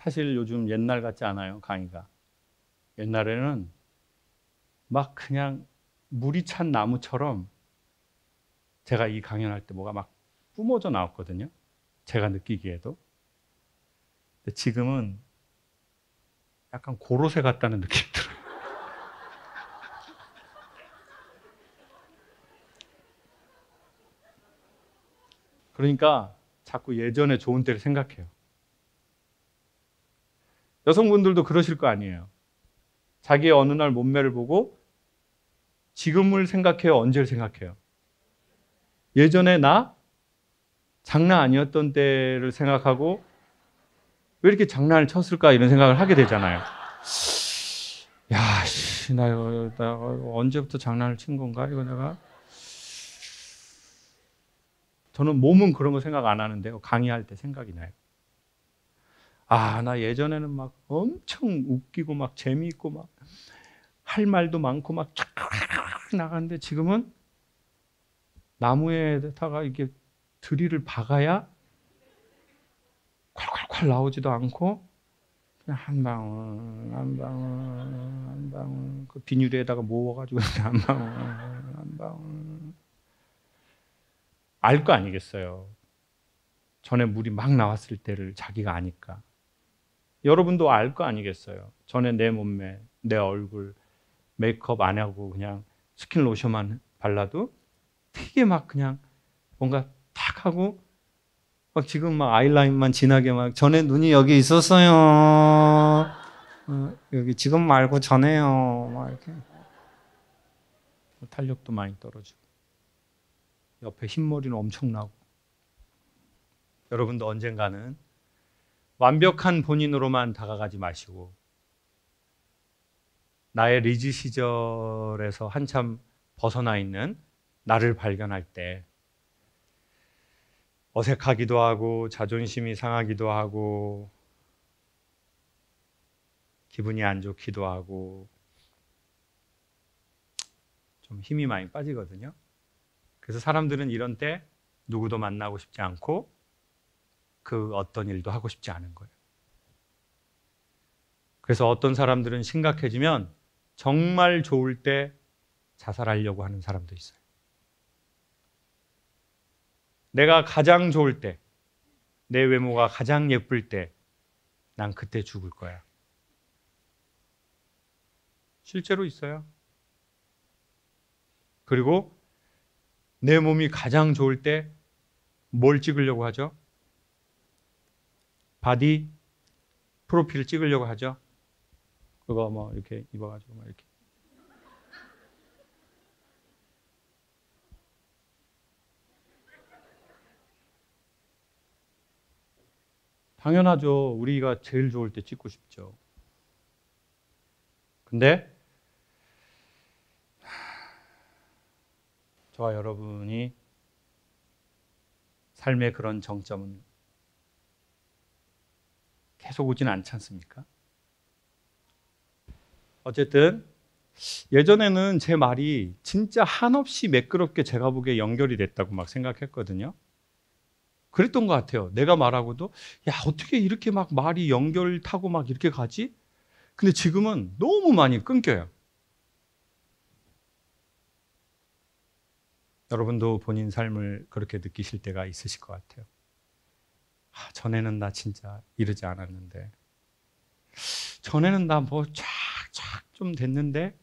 사실 요즘 옛날 같지 않아요, 강의가. 옛날에는 막 그냥 물이 찬 나무처럼 제가 이 강연할 때 뭐가 막 뿜어져 나왔거든요. 제가 느끼기에도. 근데 지금은 약간 고로쇠 같다는 느낌이 들어요. 그러니까 자꾸 예전에 좋은 때를 생각해요. 여성분들도 그러실 거 아니에요. 자기의 어느 날 몸매를 보고 지금을 생각해요? 언제를 생각해요? 예전에 나 장난 아니었던 때를 생각하고 왜 이렇게 장난을 쳤을까 이런 생각을 하게 되잖아요. 야, 나 언제부터 장난을 친 건가? 이거 내가. 저는 몸은 그런 거 생각 안 하는데요. 강의할 때 생각이 나요. 아, 나 예전에는 막 엄청 웃기고 막 재미있고 막 할 말도 많고 막 쫙 나가는데 지금은 나무에다가 이게 드릴을 박아야 콸콸콸 나오지도 않고 그냥 한 방울 한 방울 한 방울 그 비닐에다가 모아가지고 한 방울 한 방울 알 거 아니겠어요. 전에 물이 막 나왔을 때를 자기가 아니까. 여러분도 알 거 아니겠어요. 전에 내 몸매, 내 얼굴 메이크업 안 하고 그냥 스킨 로션만 발라도 되게 막 그냥 뭔가 탁 하고 막 지금 막 아이라인만 진하게 막 전에 눈이 여기 있었어요. 여기 지금 말고 전에요. 막 이렇게 탄력도 많이 떨어지고 옆에 흰머리는 엄청나고. 여러분도 언젠가는 완벽한 본인으로만 다가가지 마시고 나의 리즈 시절에서 한참 벗어나 있는 나를 발견할 때 어색하기도 하고 자존심이 상하기도 하고 기분이 안 좋기도 하고 좀 힘이 많이 빠지거든요. 그래서 사람들은 이런 때 누구도 만나고 싶지 않고 그 어떤 일도 하고 싶지 않은 거예요. 그래서 어떤 사람들은 심각해지면 정말 좋을 때 자살하려고 하는 사람도 있어요. 내가 가장 좋을 때, 내 외모가 가장 예쁠 때, 난 그때 죽을 거야. 실제로 있어요. 그리고 내 몸이 가장 좋을 때 뭘 찍으려고 하죠? 바디 프로필을 찍으려고 하죠. 그거 뭐 이렇게 입어가지고 막 이렇게. 당연하죠. 우리가 제일 좋을 때 찍고 싶죠. 근데 저와 여러분이 삶의 그런 정점은 계속 오진 않지 않습니까? 어쨌든 예전에는 제 말이 진짜 한없이 매끄럽게 제가 보기에 연결이 됐다고 막 생각했거든요. 그랬던 것 같아요. 내가 말하고도 야, 어떻게 이렇게 막 말이 연결 타고 막 이렇게 가지? 근데 지금은 너무 많이 끊겨요. 여러분도 본인 삶을 그렇게 느끼실 때가 있으실 것 같아요. 아, 전에는 나 진짜 이러지 않았는데, 전에는 나 뭐 쫙쫙 좀 됐는데,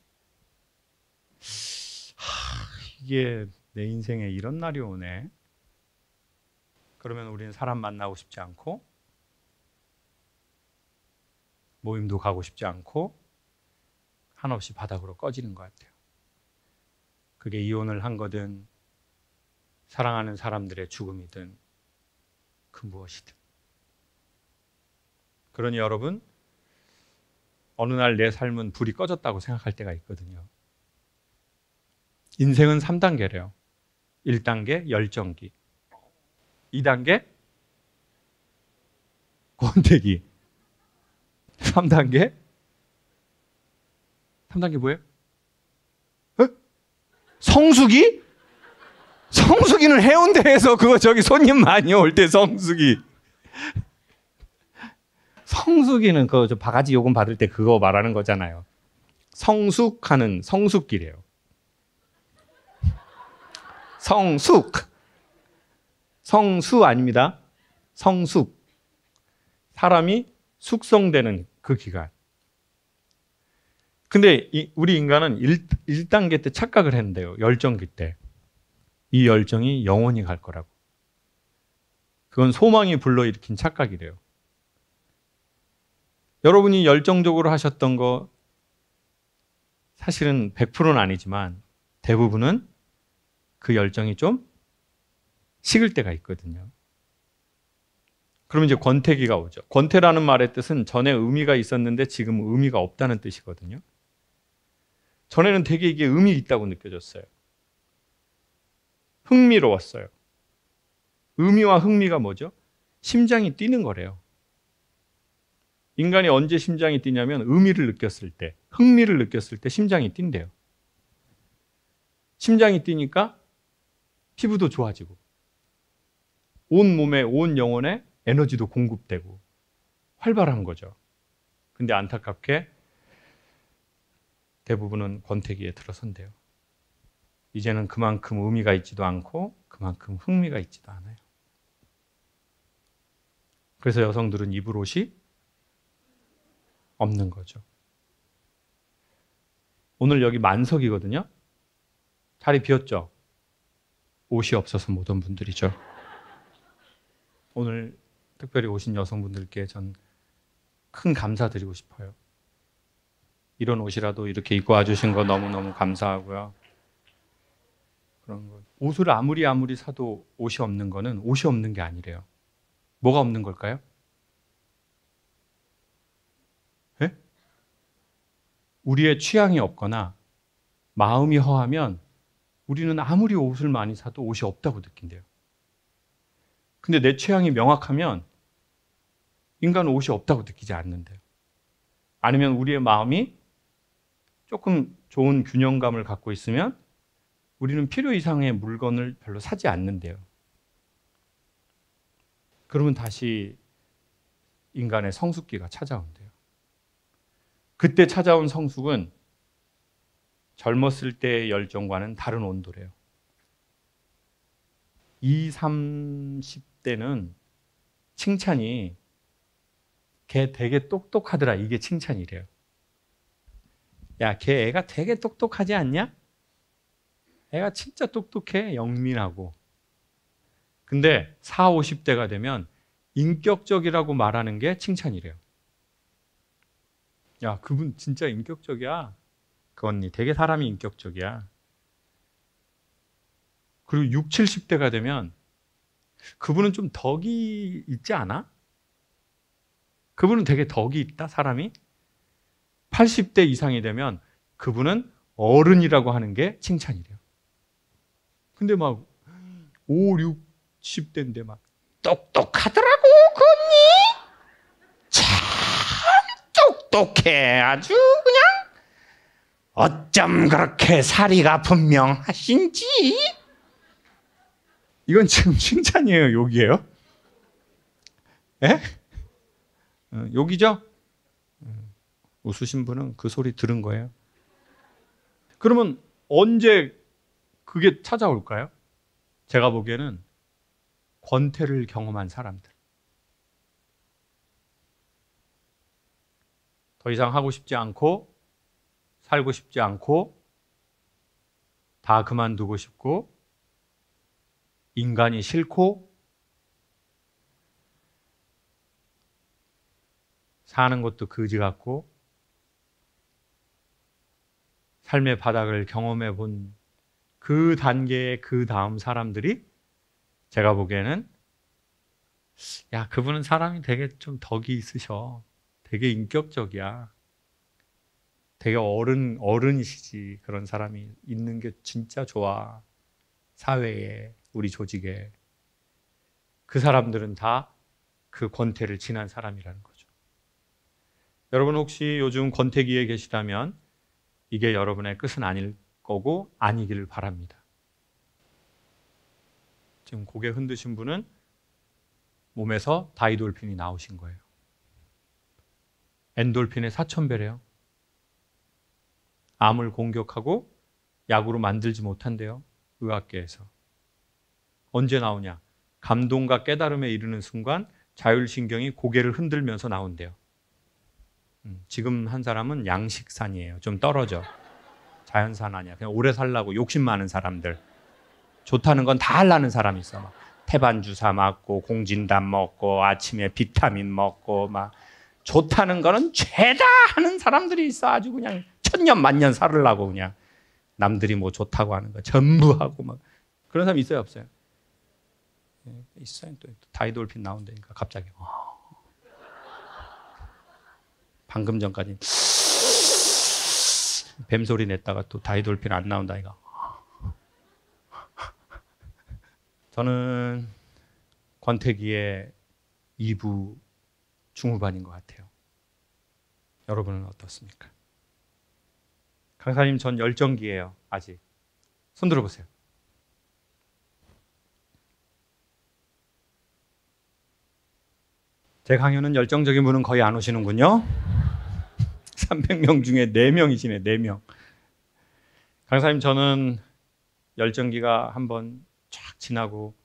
이게 내 인생에 이런 날이 오네. 그러면 우리는 사람 만나고 싶지 않고 모임도 가고 싶지 않고 한없이 바닥으로 꺼지는 것 같아요. 그게 이혼을 한 거든 사랑하는 사람들의 죽음이든 그 무엇이든. 그러니 여러분, 어느 날 내 삶은 불이 꺼졌다고 생각할 때가 있거든요. 인생은 3단계래요. 1단계 열정기, 2단계 권태기, 3단계 뭐예요? 성수기? 성수기는 해운대에서 그거 저기 손님 많이 올 때 성수기. 성숙이는 그 바가지 요금 받을 때 그거 말하는 거잖아요. 성숙하는 성숙기래요. 성숙. 성수 아닙니다. 성숙. 사람이 숙성되는 그 기간. 근데 우리 인간은 1단계 때 착각을 했는데요. 열정기 때. 이 열정이 영원히 갈 거라고. 그건 소망이 불러일으킨 착각이래요. 여러분이 열정적으로 하셨던 거 사실은 100%는 아니지만 대부분은 그 열정이 좀 식을 때가 있거든요. 그럼 이제 권태기가 오죠. 권태라는 말의 뜻은 전에 의미가 있었는데 지금 의미가 없다는 뜻이거든요. 전에는 되게 이게 의미 있다고 느껴졌어요. 흥미로웠어요. 의미와 흥미가 뭐죠? 심장이 뛰는 거래요. 인간이 언제 심장이 뛰냐면 의미를 느꼈을 때, 흥미를 느꼈을 때 심장이 뛴대요. 심장이 뛰니까 피부도 좋아지고 온 몸에, 온 영혼에 에너지도 공급되고 활발한 거죠. 근데 안타깝게 대부분은 권태기에 들어선대요. 이제는 그만큼 의미가 있지도 않고 그만큼 흥미가 있지도 않아요. 그래서 여성들은 입을 옷이 없는 거죠. 오늘 여기 만석이거든요. 자리 비었죠? 옷이 없어서 못 온 분들이죠. 오늘 특별히 오신 여성분들께 전 큰 감사드리고 싶어요. 이런 옷이라도 이렇게 입고 와주신 거 너무너무 감사하고요. 그런 거. 옷을 아무리 사도 옷이 없는 거는 옷이 없는 게 아니래요. 뭐가 없는 걸까요? 네? 우리의 취향이 없거나 마음이 허하면 우리는 아무리 옷을 많이 사도 옷이 없다고 느낀대요. 근데 내 취향이 명확하면 인간은 옷이 없다고 느끼지 않는데요. 아니면 우리의 마음이 조금 좋은 균형감을 갖고 있으면 우리는 필요 이상의 물건을 별로 사지 않는데요. 그러면 다시 인간의 성숙기가 찾아온대요. 그때 찾아온 성숙은 젊었을 때의 열정과는 다른 온도래요. 20, 30대는 칭찬이 걔 되게 똑똑하더라. 이게 칭찬이래요. 야, 걔 애가 되게 똑똑하지 않냐? 애가 진짜 똑똑해. 영민하고. 근데 40, 50대가 되면 인격적이라고 말하는 게 칭찬이래요. 야, 그분 진짜 인격적이야. 그 언니 되게 사람이 인격적이야. 그리고 60, 70대가 되면 그분은 좀 덕이 있지 않아? 그분은 되게 덕이 있다, 사람이? 80대 이상이 되면 그분은 어른이라고 하는 게 칭찬이래요. 근데 막 5, 6, 10대인데 막 똑똑하더라고, 그 언니? 참 똑똑해. 아주 그냥 어쩜 그렇게 사리가 분명하신지? 이건 지금 칭찬이에요, 욕이에요? 예? 욕이죠? 웃으신 분은 그 소리 들은 거예요. 그러면 언제 그게 찾아올까요? 제가 보기에는 권태를 경험한 사람들. 더 이상 하고 싶지 않고 살고 싶지 않고 다 그만두고 싶고 인간이 싫고 사는 것도 거지 같고 삶의 바닥을 경험해 본 그 단계의 그 다음 사람들이 제가 보기에는 야, 그분은 사람이 되게 좀 덕이 있으셔. 되게 인격적이야. 되게 어른이시지. 그런 사람이 있는 게 진짜 좋아. 사회에, 우리 조직에. 그 사람들은 다 그 권태를 지난 사람이라는 거죠. 여러분 혹시 요즘 권태기에 계시다면 이게 여러분의 끝은 아닐 거고 아니기를 바랍니다. 지금 고개 흔드신 분은 몸에서 다이돌핀이 나오신 거예요. 엔돌핀의 4,000배래요. 암을 공격하고 약으로 만들지 못한대요. 의학계에서. 언제 나오냐? 감동과 깨달음에 이르는 순간 자율신경이 고개를 흔들면서 나온대요. 지금 한 사람은 양식산이에요. 좀 떨어져. 자연산 아니야. 그냥 오래 살라고 욕심 많은 사람들. 좋다는 건 다 하려는 사람이 있어. 막 태반 주사 맞고 공진단 먹고 아침에 비타민 먹고 막 좋다는 거는 죄다 하는 사람들이 있어. 아주 그냥 천년 만년 살으려고 그냥 남들이 뭐 좋다고 하는 거 전부 하고 막 그런 사람 있어요, 없어요? 있어요. 또 다이돌핀 나온다니까 갑자기. 방금 전까지 뱀소리 냈다가 또 다이돌핀 안 나온다니까. 저는 권태기의 2부 중후반인 것 같아요. 여러분은 어떻습니까? 강사님, 전 열정기예요. 아직. 손 들어보세요. 제 강연은 열정적인 분은 거의 안 오시는군요. 300명 중에 4명이시네, 4명. 강사님, 저는 열정기가 한번 쫙 지나고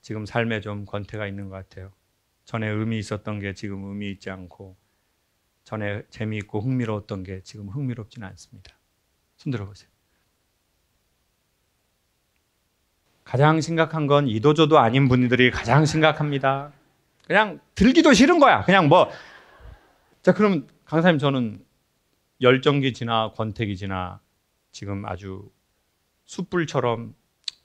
지금 삶에 좀 권태가 있는 것 같아요. 전에 의미 있었던 게 지금 의미 있지 않고, 전에 재미있고 흥미로웠던 게 지금 흥미롭지는 않습니다. 손 들어보세요. 가장 심각한 건 이도저도 아닌 분들이 가장 심각합니다. 그냥 들기도 싫은 거야. 그냥 뭐. 자, 그럼 강사님, 저는 열정기 지나 권태기 지나 지금 아주 숯불처럼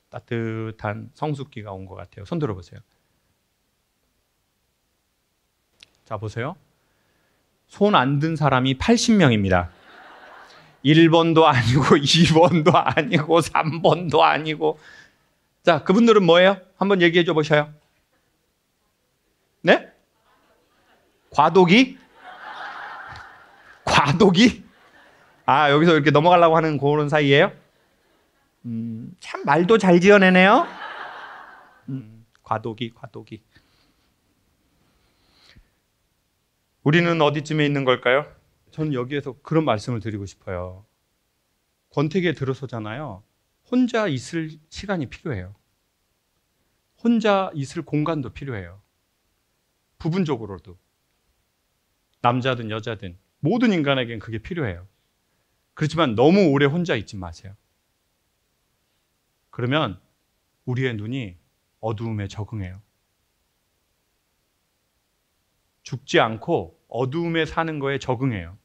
따뜻한 성숙기가 온 것 같아요. 손 들어보세요. 자, 보세요. 손 안 든 사람이 80명입니다. 1번도 아니고 2번도 아니고 3번도 아니고. 자, 그분들은 뭐예요? 한번 얘기해 줘 보셔요. 네? 과도기? 과도기? 아, 여기서 이렇게 넘어가려고 하는 그런 사이예요? 참 말도 잘 지어내네요. 과도기. 우리는 어디쯤에 있는 걸까요? 저는 여기에서 그런 말씀을 드리고 싶어요. 권태기에 들어서잖아요. 혼자 있을 시간이 필요해요. 혼자 있을 공간도 필요해요. 부분적으로도. 남자든 여자든 모든 인간에겐 그게 필요해요. 그렇지만 너무 오래 혼자 있지 마세요. 그러면 우리의 눈이 어두움에 적응해요. 죽지 않고 어두움에 사는 거에 적응해요.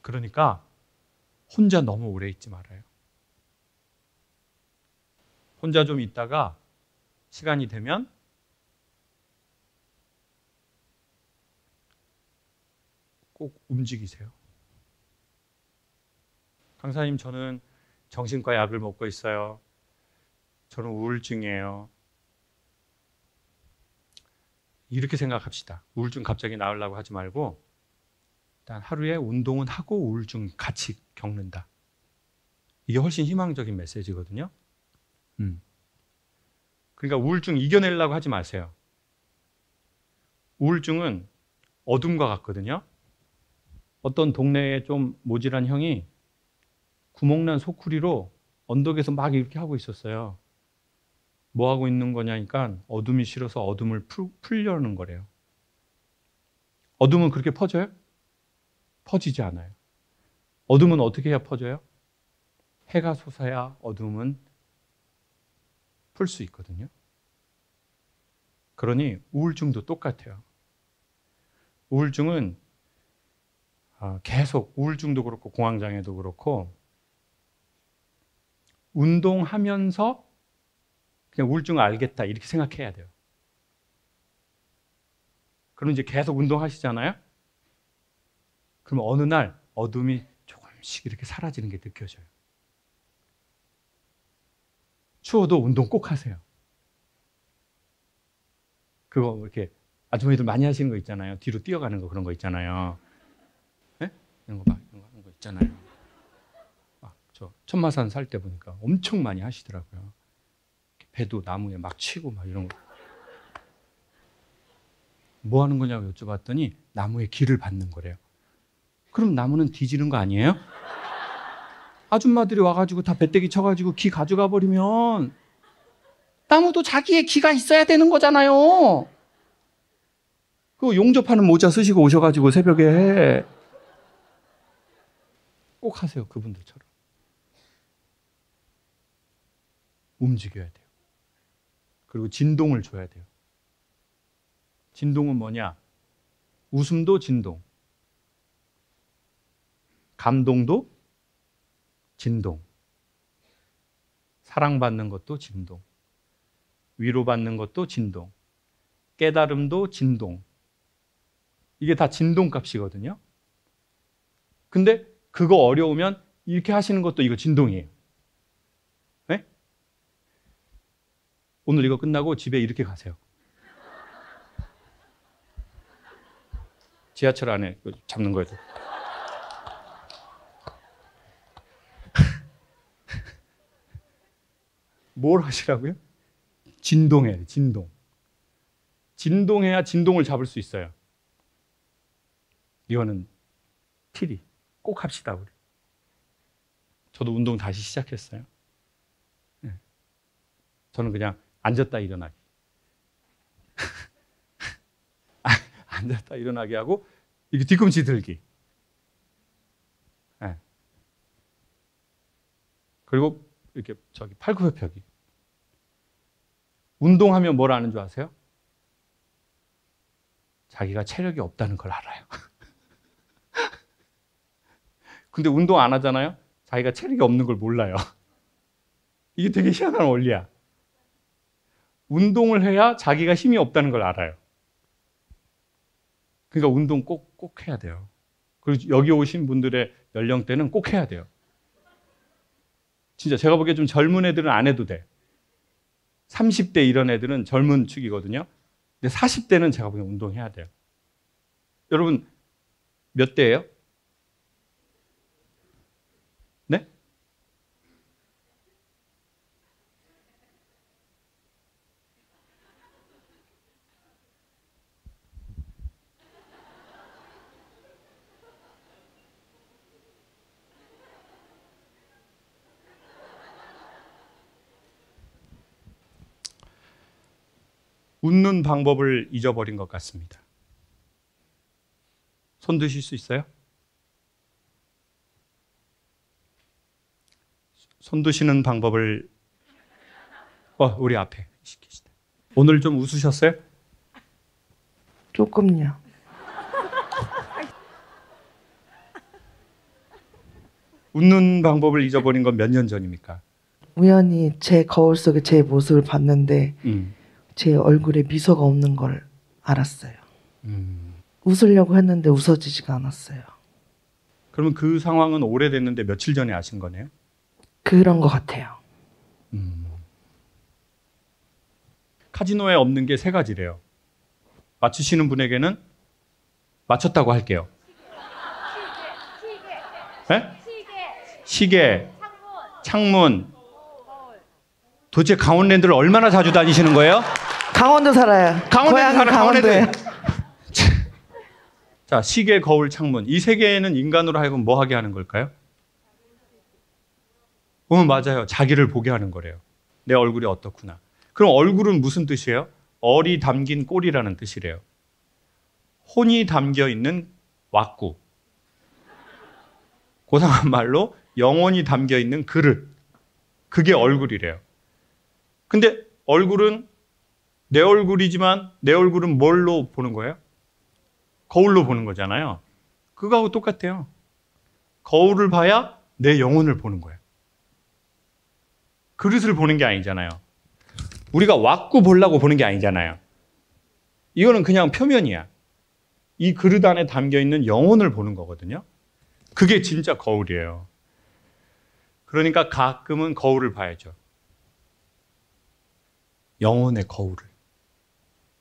그러니까 혼자 너무 오래 있지 말아요. 혼자 좀 있다가 시간이 되면 꼭 움직이세요. 강사님, 저는 정신과 약을 먹고 있어요. 저는 우울증이에요. 이렇게 생각합시다. 우울증 갑자기 나으려고 하지 말고 일단 하루에 운동은 하고 우울증 같이 겪는다. 이게 훨씬 희망적인 메시지거든요. 그러니까 우울증 이겨내려고 하지 마세요. 우울증은 어둠과 같거든요. 어떤 동네에 좀 모질한 형이 구멍난 소쿠리로 언덕에서 막 이렇게 하고 있었어요. 뭐 하고 있는 거냐니까 어둠이 싫어서 어둠을 풀려는 거래요. 어둠은 그렇게 퍼져요? 퍼지지 않아요. 어둠은 어떻게 해야 퍼져요? 해가 솟아야 어둠은 풀 수 있거든요. 그러니 우울증도 똑같아요. 우울증은 계속 우울증도 그렇고 공황장애도 그렇고 운동하면서 그냥 우울증을 알겠다 이렇게 생각해야 돼요. 그럼 이제 계속 운동하시잖아요. 그럼 어느 날 어둠이 조금씩 이렇게 사라지는 게 느껴져요. 추워도 운동 꼭 하세요. 그거 이렇게 아주머니들 많이 하시는 거 있잖아요. 뒤로 뛰어가는 거 그런 거 있잖아요. 네? 이런 거 봐, 이런 거 하는 거 있잖아요. 저 천마산 살 때 보니까 엄청 많이 하시더라고요. 배도 나무에 막 치고 막 이런 거. 뭐 하는 거냐고 여쭤봤더니 나무에 기를 받는 거래요. 그럼 나무는 뒤지는 거 아니에요? 아줌마들이 와가지고 다 배때기 쳐가지고 기 가져가 버리면 나무도 자기의 기가 있어야 되는 거잖아요. 그 용접하는 모자 쓰시고 오셔가지고 새벽에 꼭 하세요. 그분들처럼. 움직여야 돼요. 그리고 진동을 줘야 돼요. 진동은 뭐냐? 웃음도 진동. 감동도 진동. 사랑받는 것도 진동. 위로받는 것도 진동. 깨달음도 진동. 이게 다 진동 값이거든요. 근데 그거 어려우면 이렇게 하시는 것도 이거 진동이에요. 네? 오늘 이거 끝나고 집에 이렇게 가세요. 지하철 안에 잡는 거예요. 뭘 하시라고요? 진동해야 돼, 진동. 진동해야 진동을 잡을 수 있어요. 이거는 필히 꼭 합시다, 우리. 저도 운동 다시 시작했어요. 네. 저는 그냥 앉았다 일어나기. 앉았다 일어나기 하고 이렇게 뒤꿈치 들기. 네. 그리고 이렇게 저기 팔굽혀 펴기. 운동하면 뭘 아는 줄 아세요? 자기가 체력이 없다는 걸 알아요. 근데 운동 안 하잖아요? 자기가 체력이 없는 걸 몰라요. 이게 되게 희한한 원리야. 운동을 해야 자기가 힘이 없다는 걸 알아요. 그러니까 운동 꼭 해야 돼요. 그리고 여기 오신 분들의 연령대는 꼭 해야 돼요. 진짜 제가 보기에 좀 젊은 애들은 안 해도 돼. 30대 이런 애들은 젊은 축이거든요. 근데 40대는 제가 보기엔 운동해야 돼요. 여러분 몇 대예요? 네? 웃는 방법을 잊어버린 것 같습니다. 손 드실 수 있어요? 손 드시는 방법을 우리 앞에 계시다. 오늘 좀 웃으셨어요? 조금요. 웃는 방법을 잊어버린 건 몇 년 전입니까? 우연히 제 거울 속에 제 모습을 봤는데 제 얼굴에 미소가 없는 걸 알았어요. 웃으려고 했는데 웃어지지가 않았어요. 그러면 그 상황은 오래됐는데 며칠 전에 아신 거네요? 그런 것 같아요. 카지노에 없는 게 세 가지래요. 맞추시는 분에게는 맞췄다고 할게요. 네? 시계, 창문. 도대체 강원랜드를 얼마나 자주 다니시는 거예요? 강원도 살아요. 강원랜드 사는 강원도에. 자, 시계, 거울, 창문. 이 세 개는 인간으로 하여금 뭐 하게 하는 걸까요? 맞아요. 자기를 보게 하는 거래요. 내 얼굴이 어떻구나. 그럼 얼굴은 무슨 뜻이에요? 얼이 담긴 꼴이라는 뜻이래요. 혼이 담겨 있는 왁구. 고상한 말로 영혼이 담겨 있는 그릇. 그게 얼굴이래요. 근데 얼굴은 내 얼굴이지만 내 얼굴은 뭘로 보는 거예요? 거울로 보는 거잖아요. 그거하고 똑같아요. 거울을 봐야 내 영혼을 보는 거예요. 그릇을 보는 게 아니잖아요. 우리가 왁구 보려고 보는 게 아니잖아요. 이거는 그냥 표면이야. 이 그릇 안에 담겨 있는 영혼을 보는 거거든요. 그게 진짜 거울이에요. 그러니까 가끔은 거울을 봐야죠. 영혼의 거울을.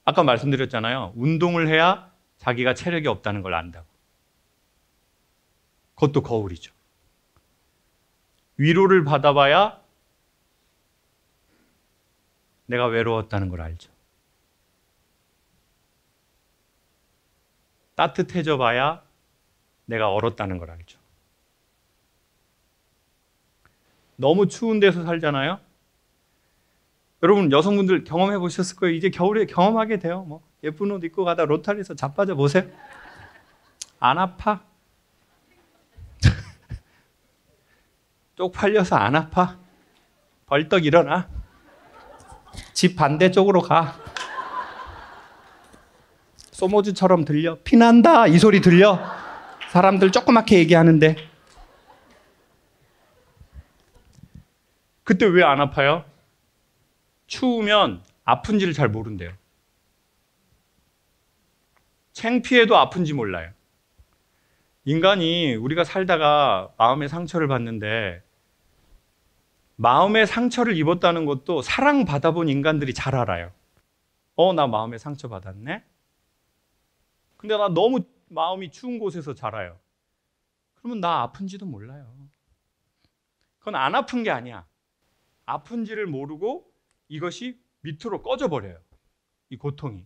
아까 말씀드렸잖아요. 운동을 해야 자기가 체력이 없다는 걸 안다고. 그것도 거울이죠. 위로를 받아봐야 내가 외로웠다는 걸 알죠. 따뜻해져 봐야 내가 얼었다는 걸 알죠. 너무 추운 데서 살잖아요. 여러분 여성분들 경험해 보셨을 거예요. 이제 겨울에 경험하게 돼요. 뭐 예쁜 옷 입고 가다 로타리에서 자빠져 보세요. 안 아파? 쪽팔려서 안 아파? 벌떡 일어나. 집 반대쪽으로 가. 소모즈처럼 들려. 피난다 이 소리 들려. 사람들 조그맣게 얘기하는데. 그때 왜 안 아파요? 추우면 아픈지를 잘 모른대요. 창피해도 아픈지 몰라요. 인간이 우리가 살다가 마음의 상처를 받는데 마음의 상처를 입었다는 것도 사랑받아본 인간들이 잘 알아요. 나 마음의 상처 받았네? 근데 나 너무 마음이 추운 곳에서 자라요. 그러면 나 아픈지도 몰라요. 그건 안 아픈 게 아니야. 아픈지를 모르고 이것이 밑으로 꺼져버려요. 이 고통이.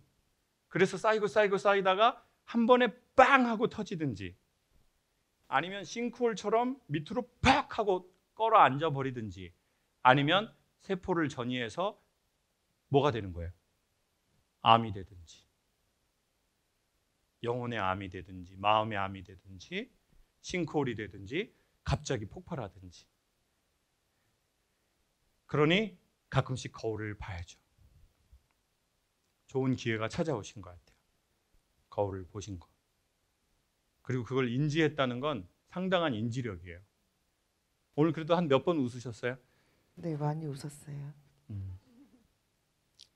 그래서 쌓이고 쌓이고 쌓이다가 한 번에 빵 하고 터지든지 아니면 싱크홀처럼 밑으로 팍 하고 끌어 앉아버리든지 아니면 세포를 전이해서 뭐가 되는 거예요? 암이 되든지 영혼의 암이 되든지 마음의 암이 되든지 싱크홀이 되든지 갑자기 폭발하든지. 그러니 가끔씩 거울을 봐야죠. 좋은 기회가 찾아오신 것 같아요. 거울을 보신 거. 그리고 그걸 인지했다는 건 상당한 인지력이에요. 오늘 그래도 한 몇 번 웃으셨어요? 네, 많이 웃었어요.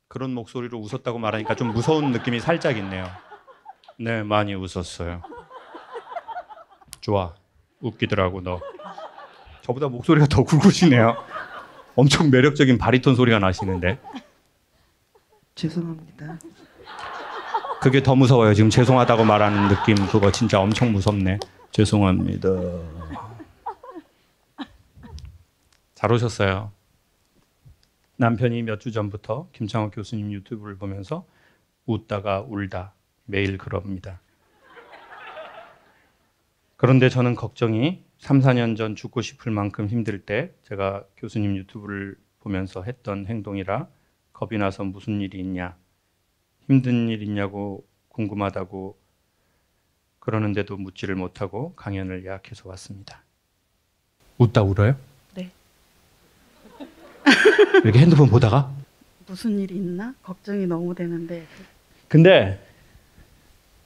그런 목소리로 웃었다고 말하니까 좀 무서운 느낌이 살짝 있네요. 네, 많이 웃었어요. 좋아, 웃기더라고 너. 저보다 목소리가 더 굵으시네요. 엄청 매력적인 바리톤 소리가 나시는데. 죄송합니다. 그게 더 무서워요. 지금 죄송하다고 말하는 느낌 그거 진짜 엄청 무섭네. 죄송합니다. 잘 오셨어요. 남편이 몇 주 전부터 김창옥 교수님 유튜브를 보면서 웃다가 울다 매일 그럽니다. 그런데 저는 걱정이 3, 4년 전 죽고 싶을 만큼 힘들 때 제가 교수님 유튜브를 보면서 했던 행동이라 겁이 나서 무슨 일이 있냐, 힘든 일 있냐고 궁금하다고 그러는데도 묻지를 못하고 강연을 예약해서 왔습니다. 웃다 울어요? 네. 이렇게 핸드폰 보다가? 무슨 일이 있나? 걱정이 너무 되는데. 근데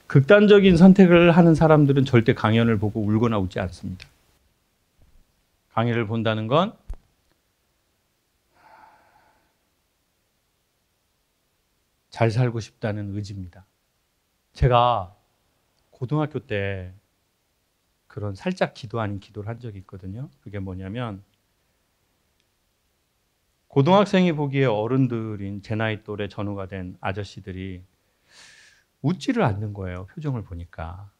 극단적인 선택을 하는 사람들은 절대 강연을 보고 울거나 웃지 않습니다. 강의를 본다는 건 잘 살고 싶다는 의지입니다. 제가 고등학교 때 그런 살짝 기도 아닌 기도를 한 적이 있거든요. 그게 뭐냐면 고등학생이 보기에 어른들인 제 나이 또래 전후가 된 아저씨들이 웃지를 않는 거예요. 표정을 보니까.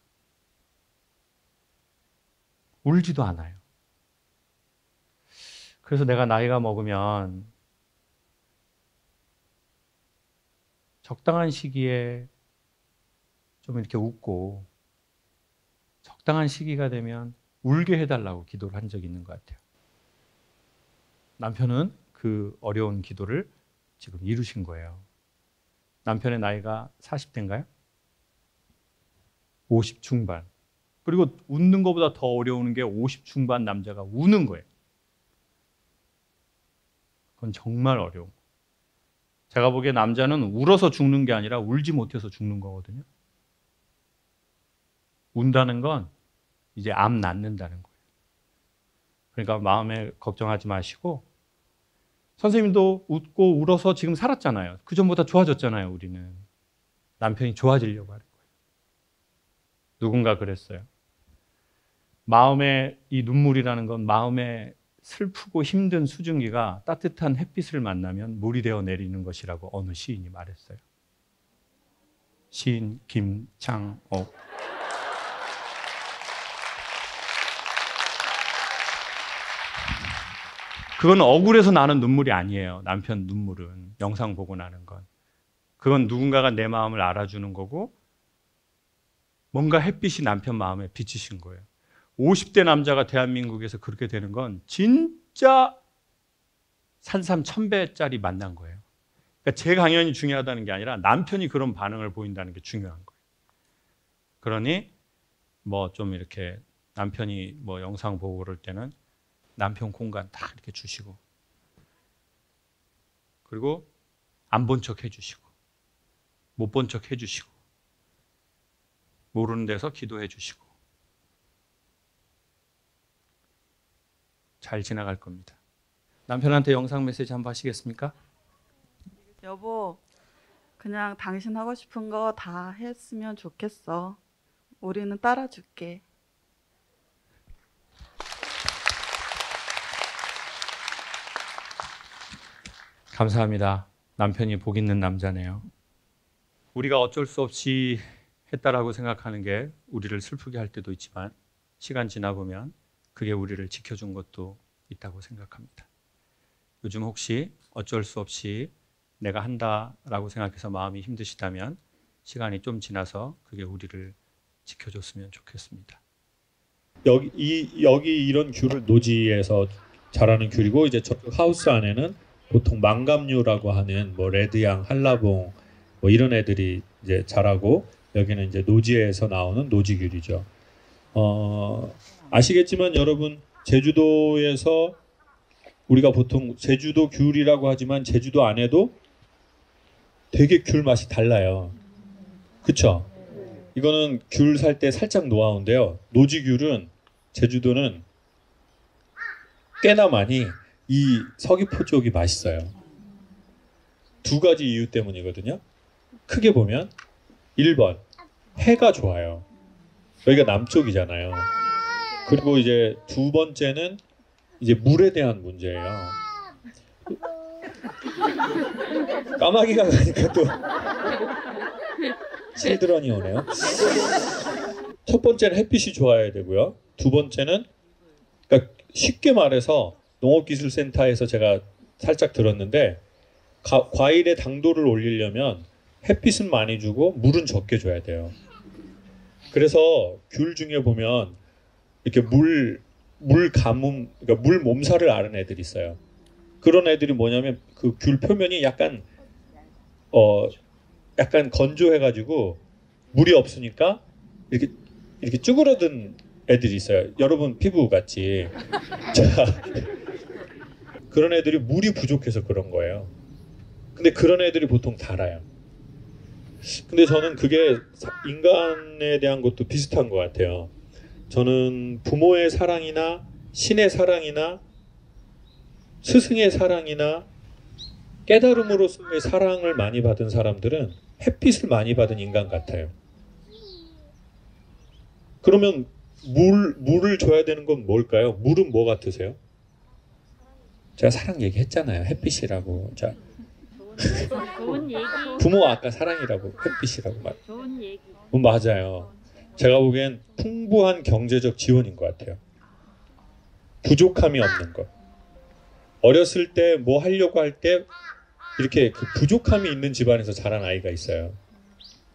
울지도 않아요. 그래서 내가 나이가 먹으면 적당한 시기에 좀 이렇게 웃고 적당한 시기가 되면 울게 해달라고 기도를 한 적이 있는 것 같아요. 남편은 그 어려운 기도를 지금 이루신 거예요. 남편의 나이가 40대인가요? 50 중반. 그리고 웃는 것보다 더 어려운 게 50 중반 남자가 우는 거예요. 그건 정말 어려운. 제가 보기에 남자는 울어서 죽는 게 아니라 울지 못해서 죽는 거거든요. 운다는 건 이제 암 낫는다는 거예요. 그러니까 마음에 걱정하지 마시고 선생님도 웃고 울어서 지금 살았잖아요. 그전보다 좋아졌잖아요. 우리는. 남편이 좋아지려고 하는 거예요. 누군가 그랬어요. 마음의 이 눈물이라는 건 마음의 슬프고 힘든 수증기가 따뜻한 햇빛을 만나면 물이 되어 내리는 것이라고 어느 시인이 말했어요. 시인 김창옥. 그건 억울해서 나는 눈물이 아니에요. 남편 눈물은. 영상 보고 나는 건. 그건 누군가가 내 마음을 알아주는 거고 뭔가 햇빛이 남편 마음에 비치신 거예요. 50대 남자가 대한민국에서 그렇게 되는 건 진짜 산삼천배짜리 만난 거예요. 그러니까 제 강연이 중요하다는 게 아니라 남편이 그런 반응을 보인다는 게 중요한 거예요. 그러니 뭐 좀 이렇게 남편이 뭐 영상 보고 그럴 때는 남편 공간 딱 이렇게 주시고, 그리고 안 본 척 해주시고, 못 본 척 해주시고, 모르는 데서 기도해 주시고, 잘 지나갈 겁니다. 남편한테 영상 메시지 한번 하시겠습니까? 여보, 그냥 당신 하고 싶은 거 다 했으면 좋겠어. 우리는 따라줄게. 감사합니다. 남편이 복 있는 남자네요. 우리가 어쩔 수 없이 했다라고 생각하는 게 우리를 슬프게 할 때도 있지만, 시간 지나 보면 그게 우리를 지켜준 것도 있다고 생각합니다. 요즘 혹시 어쩔 수 없이 내가 한다라고 생각해서 마음이 힘드시다면 시간이 좀 지나서 그게 우리를 지켜줬으면 좋겠습니다. 여기 이런 귤을 노지에서 자라는 귤이고, 이제 저 하우스 안에는 보통 망감류라고 하는 뭐 레드양, 한라봉 뭐 이런 애들이 이제 자라고, 여기는 이제 노지에서 나오는 노지귤이죠. 아시겠지만 여러분, 제주도에서 우리가 보통 제주도 귤이라고 하지만 제주도 안에도 되게 귤 맛이 달라요. 그쵸? 이거는 귤 살 때 살짝 노하우인데요. 노지귤은 제주도는 꽤나 많이 이 서귀포 쪽이 맛있어요. 두 가지 이유 때문이거든요. 크게 보면 1번, 해가 좋아요. 여기가 남쪽이잖아요. 그리고 이제 두 번째는 이제 물에 대한 문제예요. 까마귀가 가니까 또 실드런이 오네요. 첫 번째는 햇빛이 좋아야 되고요. 두 번째는, 그러니까 쉽게 말해서 농업기술센터에서 제가 살짝 들었는데, 과일의 당도를 올리려면 햇빛은 많이 주고 물은 적게 줘야 돼요. 그래서 귤 중에 보면 이렇게 물 가뭄, 그러니까 물 몸살을 앓은 애들이 있어요. 그런 애들이 뭐냐면 그 귤 표면이 약간 건조해가지고 물이 없으니까 이렇게 쭈그러든 애들이 있어요. 여러분 피부 같이. 자, 그런 애들이 물이 부족해서 그런 거예요. 근데 그런 애들이 보통 달아요. 근데 저는 그게 인간에 대한 것도 비슷한 것 같아요. 저는 부모의 사랑이나 신의 사랑이나 스승의 사랑이나 깨달음으로서의 사랑을 많이 받은 사람들은 햇빛을 많이 받은 인간 같아요. 그러면 물을 줘야 되는 건 뭘까요? 물은 뭐 같으세요? 제가 사랑 얘기했잖아요. 햇빛이라고. 자, 좋은 얘기. 부모 아까 사랑이라고, 햇빛이라고 말. 좋은 얘기. 맞아요. 제가 보기엔 풍부한 경제적 지원인 것 같아요. 부족함이 없는 것. 어렸을 때 뭐 하려고 할 때 이렇게 그 부족함이 있는 집안에서 자란 아이가 있어요.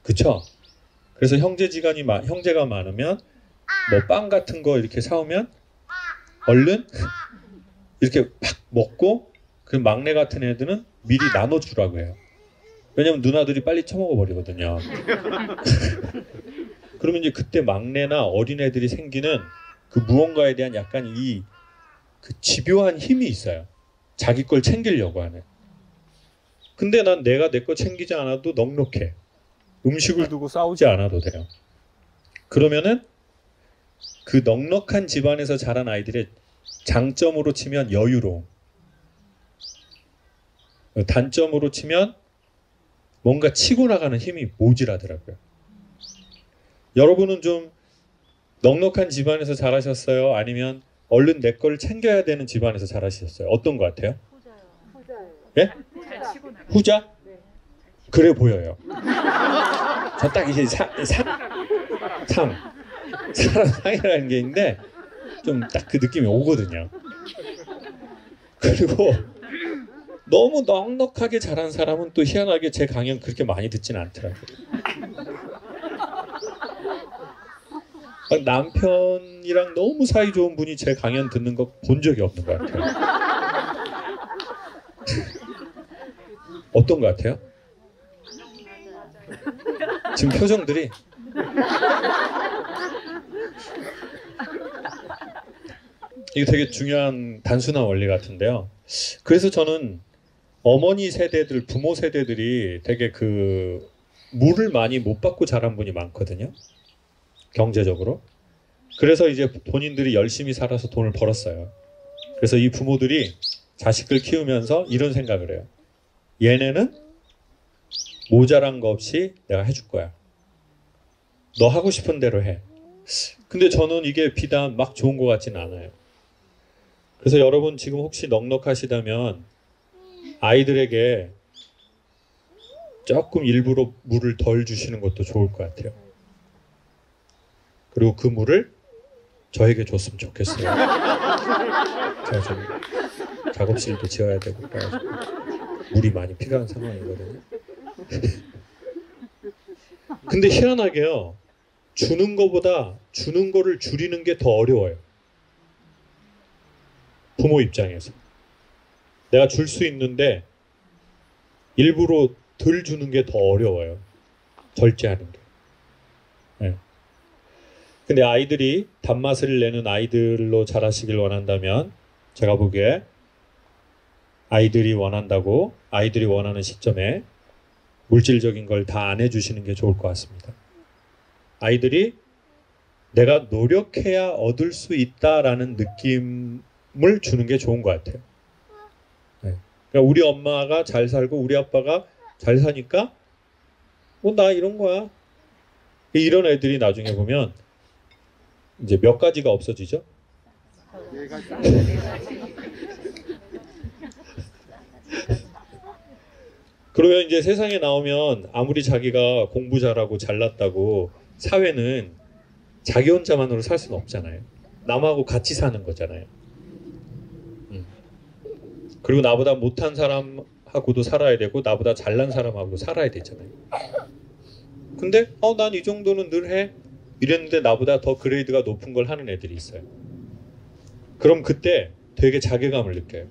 그쵸? 그래서 형제가 많으면 뭐 빵 같은 거 이렇게 사오면 얼른 이렇게 막 먹고, 그 막내 같은 애들은 미리 나눠주라고 해요. 왜냐면 누나들이 빨리 처먹어 버리거든요. 그러면 이제 그때 막내나 어린애들이 생기는 그 무언가에 대한 약간 그 집요한 힘이 있어요. 자기 걸 챙기려고 하는. 근데 난 내가 내 거 챙기지 않아도 넉넉해. 음식을 두고 싸우지 않아도 돼요. 그러면은 그 넉넉한 집안에서 자란 아이들의 장점으로 치면 여유로움, 단점으로 치면 뭔가 치고 나가는 힘이 모자라더라고요. 여러분은 좀 넉넉한 집안에서 자라셨어요? 아니면 얼른 내 거를 챙겨야 되는 집안에서 자라셨어요? 어떤 것 같아요? 후자요. 예? 후자? 그래 보여요. 저 딱 이제 사랑이라는 게 있는데 좀 딱 그 느낌이 오거든요. 그리고 너무 넉넉하게 자란 사람은 또 희한하게 제 강연 그렇게 많이 듣진 않더라고요. 막 남편이랑 너무 사이 좋은 분이 제 강연 듣는 거 본 적이 없는 것 같아요. 어떤 것 같아요? 지금 표정들이 이게 되게 중요한 단순한 원리 같은데요. 그래서 저는 어머니 세대들, 부모 세대들이 되게 그 물을 많이 못 받고 자란 분이 많거든요. 경제적으로. 그래서 이제 본인들이 열심히 살아서 돈을 벌었어요. 그래서 이 부모들이 자식들 키우면서 이런 생각을 해요. 얘네는 모자란 거 없이 내가 해줄 거야. 너 하고 싶은 대로 해. 근데 저는 이게 비단 막 좋은 것 같지는 않아요. 그래서 여러분 지금 혹시 넉넉하시다면 아이들에게 조금 일부러 물을 덜 주시는 것도 좋을 것 같아요. 그리고 그 물을 저에게 줬으면 좋겠어요. 제가 좀 작업실도 지어야 되고 그래가지고 물이 많이 필요한 상황이거든요. 근데 희한하게요. 주는 거보다 주는 거를 줄이는 게 더 어려워요. 부모 입장에서. 내가 줄 수 있는데 일부러 덜 주는 게 더 어려워요. 절제하는 게. 네. 근데 아이들이 단맛을 내는 아이들로 자라시길 원한다면 제가 보기에 아이들이 원하는 시점에 물질적인 걸 다 안 해주시는 게 좋을 것 같습니다. 아이들이 내가 노력해야 얻을 수 있다라는 느낌을 주는 게 좋은 것 같아요. 네. 그러니까 우리 엄마가 잘 살고 우리 아빠가 잘 사니까 나 이런 거야. 이런 애들이 나중에 보면 이제 몇 가지가 없어지죠? 그러면 이제 세상에 나오면 아무리 자기가 공부 잘하고 잘났다고 사회는 자기 혼자만으로 살 수는 없잖아요. 남하고 같이 사는 거잖아요. 그리고 나보다 못한 사람하고도 살아야 되고 나보다 잘난 사람하고도 살아야 되잖아요. 근데 난 이 정도는 늘 해. 이랬는데 나보다 더 그레이드가 높은 걸 하는 애들이 있어요. 그럼 그때 되게 자괴감을 느껴요.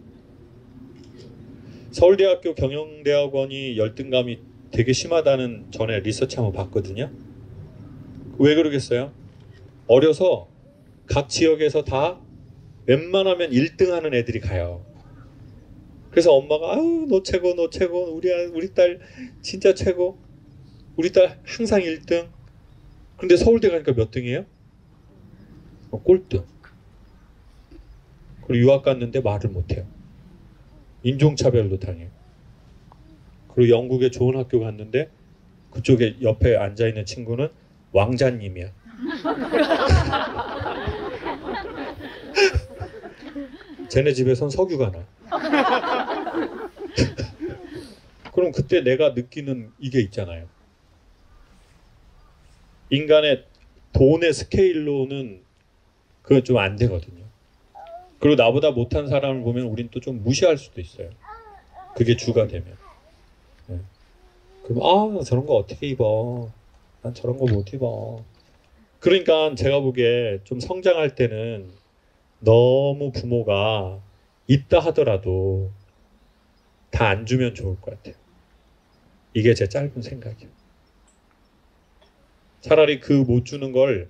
서울대학교 경영대학원이 열등감이 되게 심하다는 전에 리서치 한번 봤거든요. 왜 그러겠어요? 어려서 각 지역에서 다 웬만하면 1등 하는 애들이 가요. 그래서 엄마가 아유 너 최고 너 최고 우리 딸 진짜 최고 우리 딸 항상 1등. 근데 서울대 가니까 몇 등이에요? 꼴등. 그리고 유학 갔는데 말을 못해요. 인종차별도 당해요. 그리고 영국에 좋은 학교 갔는데 그쪽에 옆에 앉아있는 친구는 왕자님이야. 쟤네 집에선 석유가 나. 그럼 그때 내가 느끼는 이게 있잖아요. 인간의 돈의 스케일로는 그건 좀 안 되거든요. 그리고 나보다 못한 사람을 보면 우린 또 좀 무시할 수도 있어요. 그게 주가 되면. 네. 그럼 저런 거 어떻게 입어? 난 저런 거 못 입어. 그러니까 제가 보기에 좀 성장할 때는 너무 부모가 있다 하더라도 다 안 주면 좋을 것 같아요. 이게 제 짧은 생각이에요. 차라리 그 못 주는 걸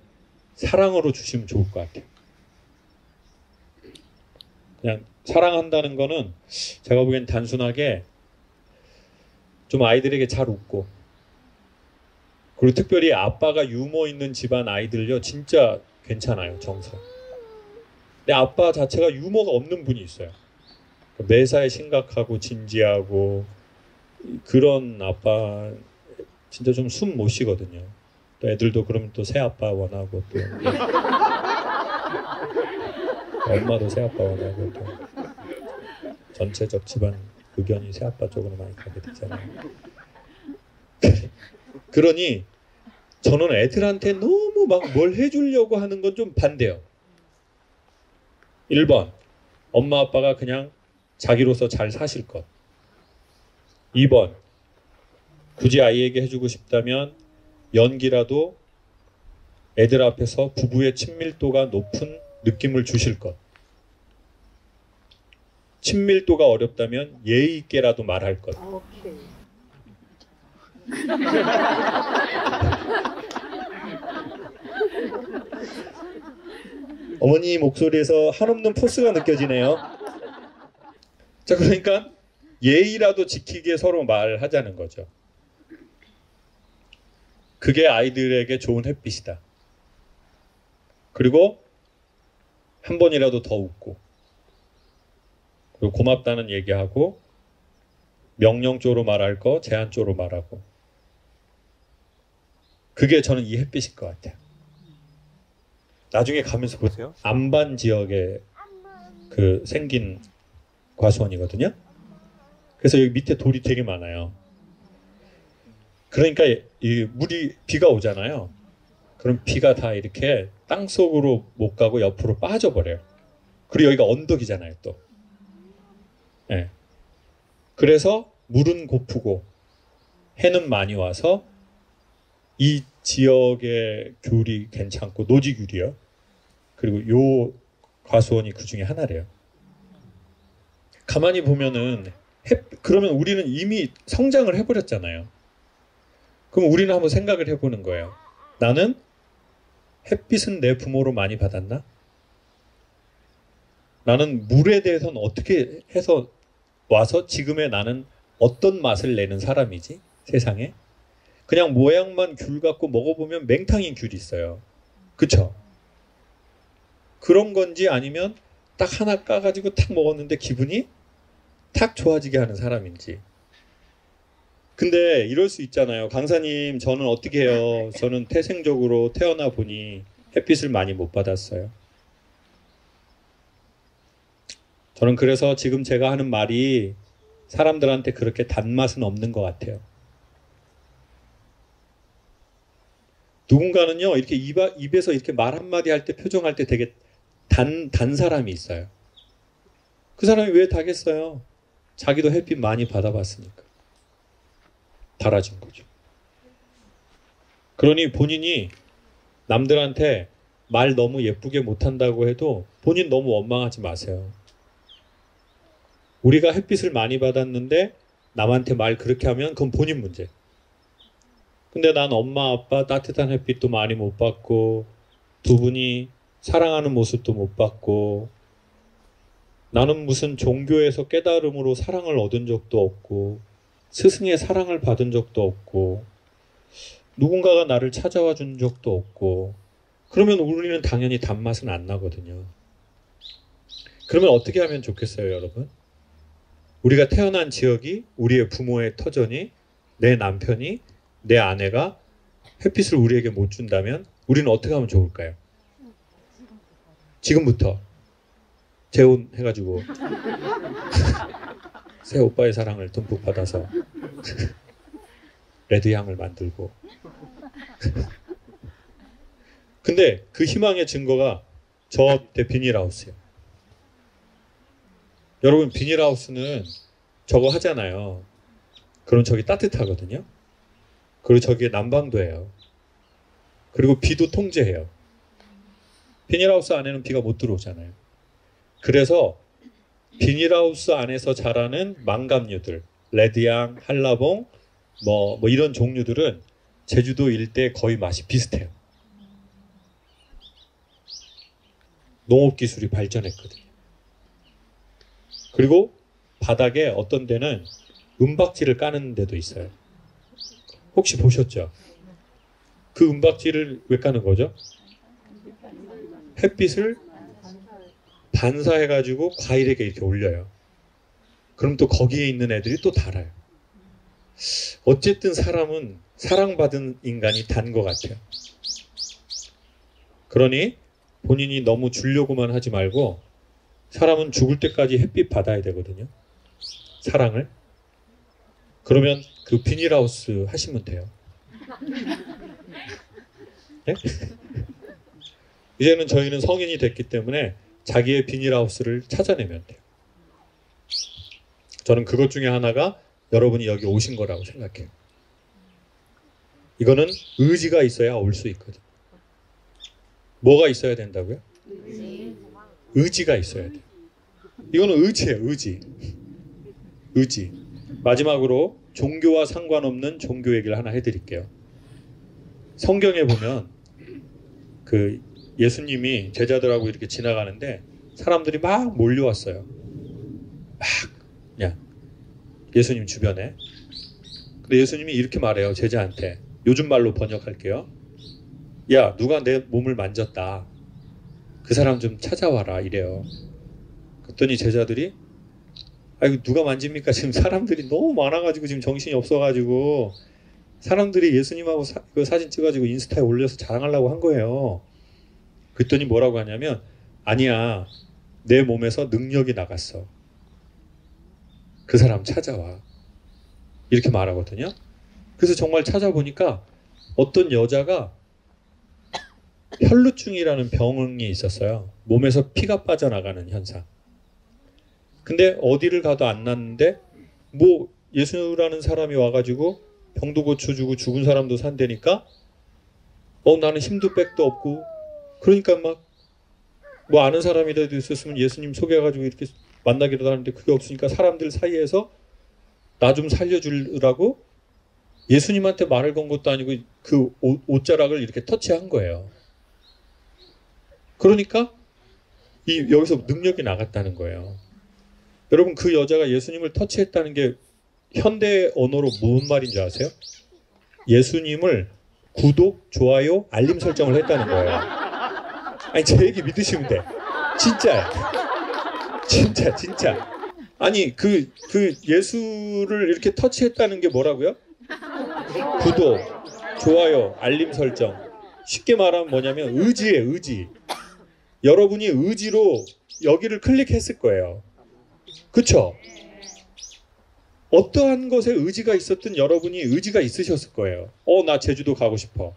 사랑으로 주시면 좋을 것 같아요. 그냥 사랑한다는 거는 제가 보기엔 단순하게 좀 아이들에게 잘 웃고 그리고 특별히 아빠가 유머 있는 집안 아이들요 진짜 괜찮아요. 정서. 근데 아빠 자체가 유머가 없는 분이 있어요. 매사에 심각하고 진지하고 그런 아빠 진짜 좀 숨 못 쉬거든요. 또 애들도 그러면 또 새 아빠 원하고 또 엄마도 새 아빠 원하고 또 전체적 집안 의견이 새 아빠 쪽으로 많이 가게 되잖아요. 그러니 저는 애들한테 너무 막 뭘 해주려고 하는 건 좀 반대요. 1번 엄마 아빠가 그냥 자기로서 잘 사실 것. 2번 굳이 아이에게 해주고 싶다면 연기라도 애들 앞에서 부부의 친밀도가 높은 느낌을 주실 것. 친밀도가 어렵다면 예의 있게라도 말할 것. 오케이. 어머니 목소리에서 한없는 포스가 느껴지네요. 자, 그러니까 예의라도 지키게 서로 말하자는 거죠. 그게 아이들에게 좋은 햇빛이다. 그리고 한 번이라도 더 웃고, 그리고 고맙다는 얘기하고, 명령조로 말할 거 제한조로 말하고, 그게 저는 이 햇빛일 것 같아요. 나중에 가면서 보세요. 안반 지역에 그 생긴 과수원이거든요. 그래서 여기 밑에 돌이 되게 많아요. 그러니까 이 물이 비가 오잖아요. 그럼 비가 다 이렇게 땅 속으로 못 가고 옆으로 빠져버려요. 그리고 여기가 언덕이잖아요, 또. 네. 그래서 물은 고프고 해는 많이 와서 이 지역의 귤이 괜찮고, 노지귤이요. 그리고 요 과수원이 그 중에 하나래요. 가만히 보면은 그러면 우리는 이미 성장을 해버렸잖아요. 그럼 우리는 한번 생각을 해보는 거예요. 나는 햇빛은 내 부모로 많이 받았나? 나는 물에 대해서는 어떻게 해서 와서 지금의 나는 어떤 맛을 내는 사람이지? 세상에? 그냥 모양만 귤 갖고 먹어보면 맹탕인 귤이 있어요. 그쵸? 그런 건지 아니면 딱 하나 까가지고 탁 먹었는데 기분이 탁 좋아지게 하는 사람인지. 근데 이럴 수 있잖아요. 강사님, 저는 어떻게 해요? 저는 태생적으로 태어나 보니 햇빛을 많이 못 받았어요. 저는 그래서 지금 제가 하는 말이 사람들한테 그렇게 단맛은 없는 것 같아요. 누군가는요, 이렇게 입에서 이렇게 말 한마디 할 때, 표정할 때 되게 단 사람이 있어요. 그 사람이 왜 다겠어요? 자기도 햇빛 많이 받아봤으니까. 달아진 거죠. 그러니 본인이 남들한테 말 너무 예쁘게 못한다고 해도 본인 너무 원망하지 마세요. 우리가 햇빛을 많이 받았는데 남한테 말 그렇게 하면 그건 본인 문제. 근데 난 엄마 아빠 따뜻한 햇빛도 많이 못 받고, 두 분이 사랑하는 모습도 못 받고, 나는 무슨 종교에서 깨달음으로 사랑을 얻은 적도 없고, 스승의 사랑을 받은 적도 없고, 누군가가 나를 찾아와 준 적도 없고, 그러면 우리는 당연히 단맛은 안 나거든요. 그러면 어떻게 하면 좋겠어요, 여러분? 우리가 태어난 지역이, 우리의 부모의 터전이, 내 남편이, 내 아내가 햇빛을 우리에게 못 준다면 우리는 어떻게 하면 좋을까요? 지금부터 재혼해가지고 새 오빠의 사랑을 듬뿍 받아서 레드향을 만들고. 근데 그 희망의 증거가 저 옆에 비닐하우스예요. 여러분, 비닐하우스는 저거 하잖아요. 그럼 저기 따뜻하거든요. 그리고 저기에 난방도 해요. 그리고 비도 통제해요. 비닐하우스 안에는 비가 못 들어오잖아요. 그래서 비닐하우스 안에서 자라는 망감류들, 레드향, 한라봉, 뭐 이런 종류들은 제주도 일대 거의 맛이 비슷해요. 농업 기술이 발전했거든요. 그리고 바닥에 어떤 데는 은박지를 까는 데도 있어요. 혹시 보셨죠? 그 은박지를 왜 까는 거죠? 햇빛을 반사해가지고 과일에게 이렇게 올려요. 그럼 또 거기에 있는 애들이 또 달아요. 어쨌든 사람은 사랑받은 인간이 단 것 같아요. 그러니 본인이 너무 주려고만 하지 말고, 사람은 죽을 때까지 햇빛 받아야 되거든요. 사랑을. 그러면 그 비닐하우스 하시면 돼요. 네? 이제는 저희는 성인이 됐기 때문에 자기의 비닐하우스를 찾아내면 돼요. 저는 그것 중에 하나가 여러분이 여기 오신 거라고 생각해요. 이거는 의지가 있어야 올 수 있거든요. 뭐가 있어야 된다고요? 의지가 있어야 돼요. 이거는 의지예요. 의지. 마지막으로 종교와 상관없는 종교 얘기를 하나 해드릴게요. 성경에 보면 그 예수님이 제자들하고 이렇게 지나가는데 사람들이 막 몰려왔어요. 막 그냥 예수님 주변에. 근데 예수님이 이렇게 말해요. 제자한테. 요즘 말로 번역할게요. 야, 누가 내 몸을 만졌다. 그 사람 좀 찾아와라 이래요. 그랬더니 제자들이 아이고 누가 만집니까? 지금 사람들이 너무 많아가지고 지금 정신이 없어가지고 사람들이 예수님하고 그 사진 찍어가지고 인스타에 올려서 자랑하려고 한 거예요. 그랬더니 뭐라고 하냐면 아니야, 내 몸에서 능력이 나갔어. 그 사람 찾아와. 이렇게 말하거든요. 그래서 정말 찾아보니까 어떤 여자가 혈루증이라는 병이 있었어요. 몸에서 피가 빠져나가는 현상. 근데 어디를 가도 안 낫는데 뭐 예수라는 사람이 와가지고 병도 고쳐주고 죽은 사람도 산다니까 나는 힘도 백도 없고 그러니까 막 뭐 아는 사람이라도 있었으면 예수님 소개해가지고 이렇게 만나기라도 하는데 그게 없으니까 사람들 사이에서 나 좀 살려주라고 예수님한테 말을 건 것도 아니고 그 옷자락을 이렇게 터치한 거예요. 그러니까 여기서 능력이 나갔다는 거예요. 여러분 그 여자가 예수님을 터치했다는 게 현대 언어로 무슨 말인지 아세요? 예수님을 구독, 좋아요, 알림 설정을 했다는 거예요. 아니 제 얘기 믿으시면 돼. 진짜야. 진짜. 아니 그 예수를 이렇게 터치했다는 게 뭐라고요? 구독, 좋아요, 알림 설정. 쉽게 말하면 뭐냐면 의지예요. 의지. 여러분이 의지로 여기를 클릭했을 거예요. 그쵸? 어떠한 것에 의지가 있었든 여러분이 의지가 있으셨을 거예요. 나 제주도 가고 싶어.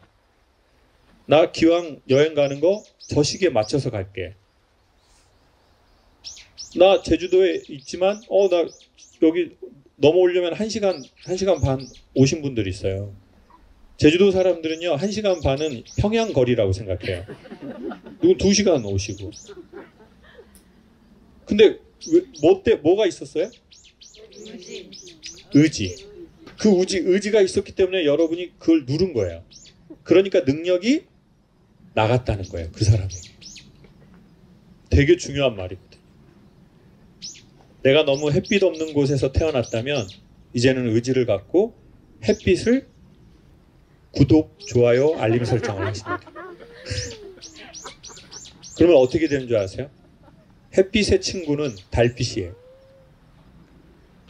나 기왕 여행 가는 거 저 시기에 맞춰서 갈게. 나 제주도에 있지만 나 여기 넘어오려면 1시간 반 오신 분들이 있어요. 제주도 사람들은요 1시간 반은 평양 거리라고 생각해요. 누군 2시간 오시고. 근데 뭐가 있었어요? 의지. 그 의지가 있었기 때문에 여러분이 그걸 누른 거예요. 그러니까 능력이 나갔다는 거예요. 그 사람이. 되게 중요한 말이거든요. 내가 너무 햇빛 없는 곳에서 태어났다면 이제는 의지를 갖고 햇빛을 구독, 좋아요, 알림 설정을 하십니다. 그러면 어떻게 되는 줄 아세요? 햇빛의 친구는 달빛이에요.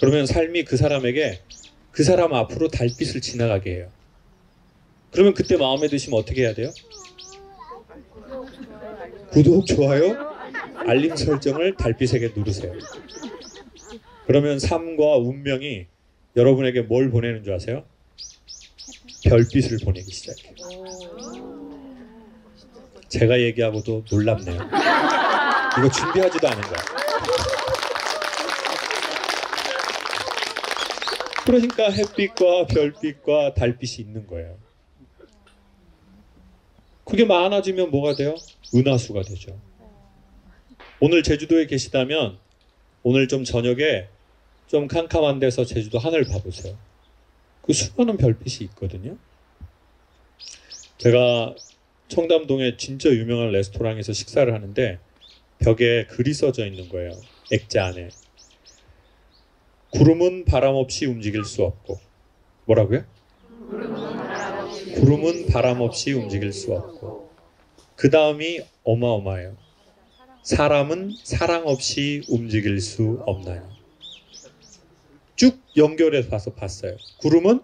그러면 삶이 그 사람에게 그 사람 앞으로 달빛을 지나가게 해요. 그러면 그때 마음에 드시면 어떻게 해야 돼요? 구독, 좋아요, 알림 설정을 달빛에게 누르세요. 그러면 삶과 운명이 여러분에게 뭘 보내는 줄 아세요? 별빛을 보내기 시작해요. 제가 얘기하고도 놀랍네요. 이거 준비하지도 않은 거야. 그러니까 햇빛과 별빛과 달빛이 있는 거예요. 그게 많아지면 뭐가 돼요? 은하수가 되죠. 오늘 제주도에 계시다면 오늘 좀 저녁에 좀 캄캄한 데서 제주도 하늘 봐보세요. 그 수많은 별빛이 있거든요. 제가 청담동에 진짜 유명한 레스토랑에서 식사를 하는데 벽에 글이 써져 있는 거예요. 액자 안에. 구름은 바람 없이 움직일 수 없고. 뭐라고요? 구름은 바람 없이 움직일 수 없고. 그 다음이 어마어마해요. 사람은 사랑 없이 움직일 수 없나요? 쭉 연결해서 봤어요. 구름은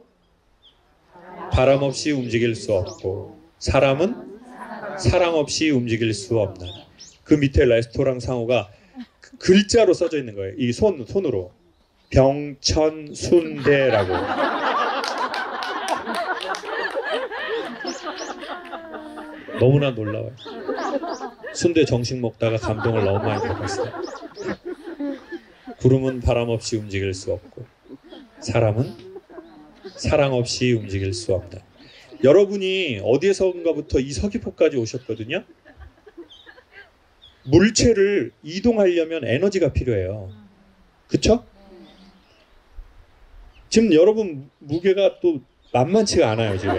바람 없이 움직일 수 없고 사람은 사랑 없이 움직일 수 없나요? 그 밑에 레스토랑 상호가 글자로 써져 있는 거예요. 이 손으로. 병천순대라고. 너무나 놀라워요. 순대 정식 먹다가 감동을 너무 많이 받았어요. 구름은 바람 없이 움직일 수 없고 사람은 사랑 없이 움직일 수 없다. 여러분이 어디에선가부터 이 서귀포까지 오셨거든요. 물체를 이동하려면 에너지가 필요해요. 그쵸? 지금 여러분 무게가 또 만만치가 않아요, 지금.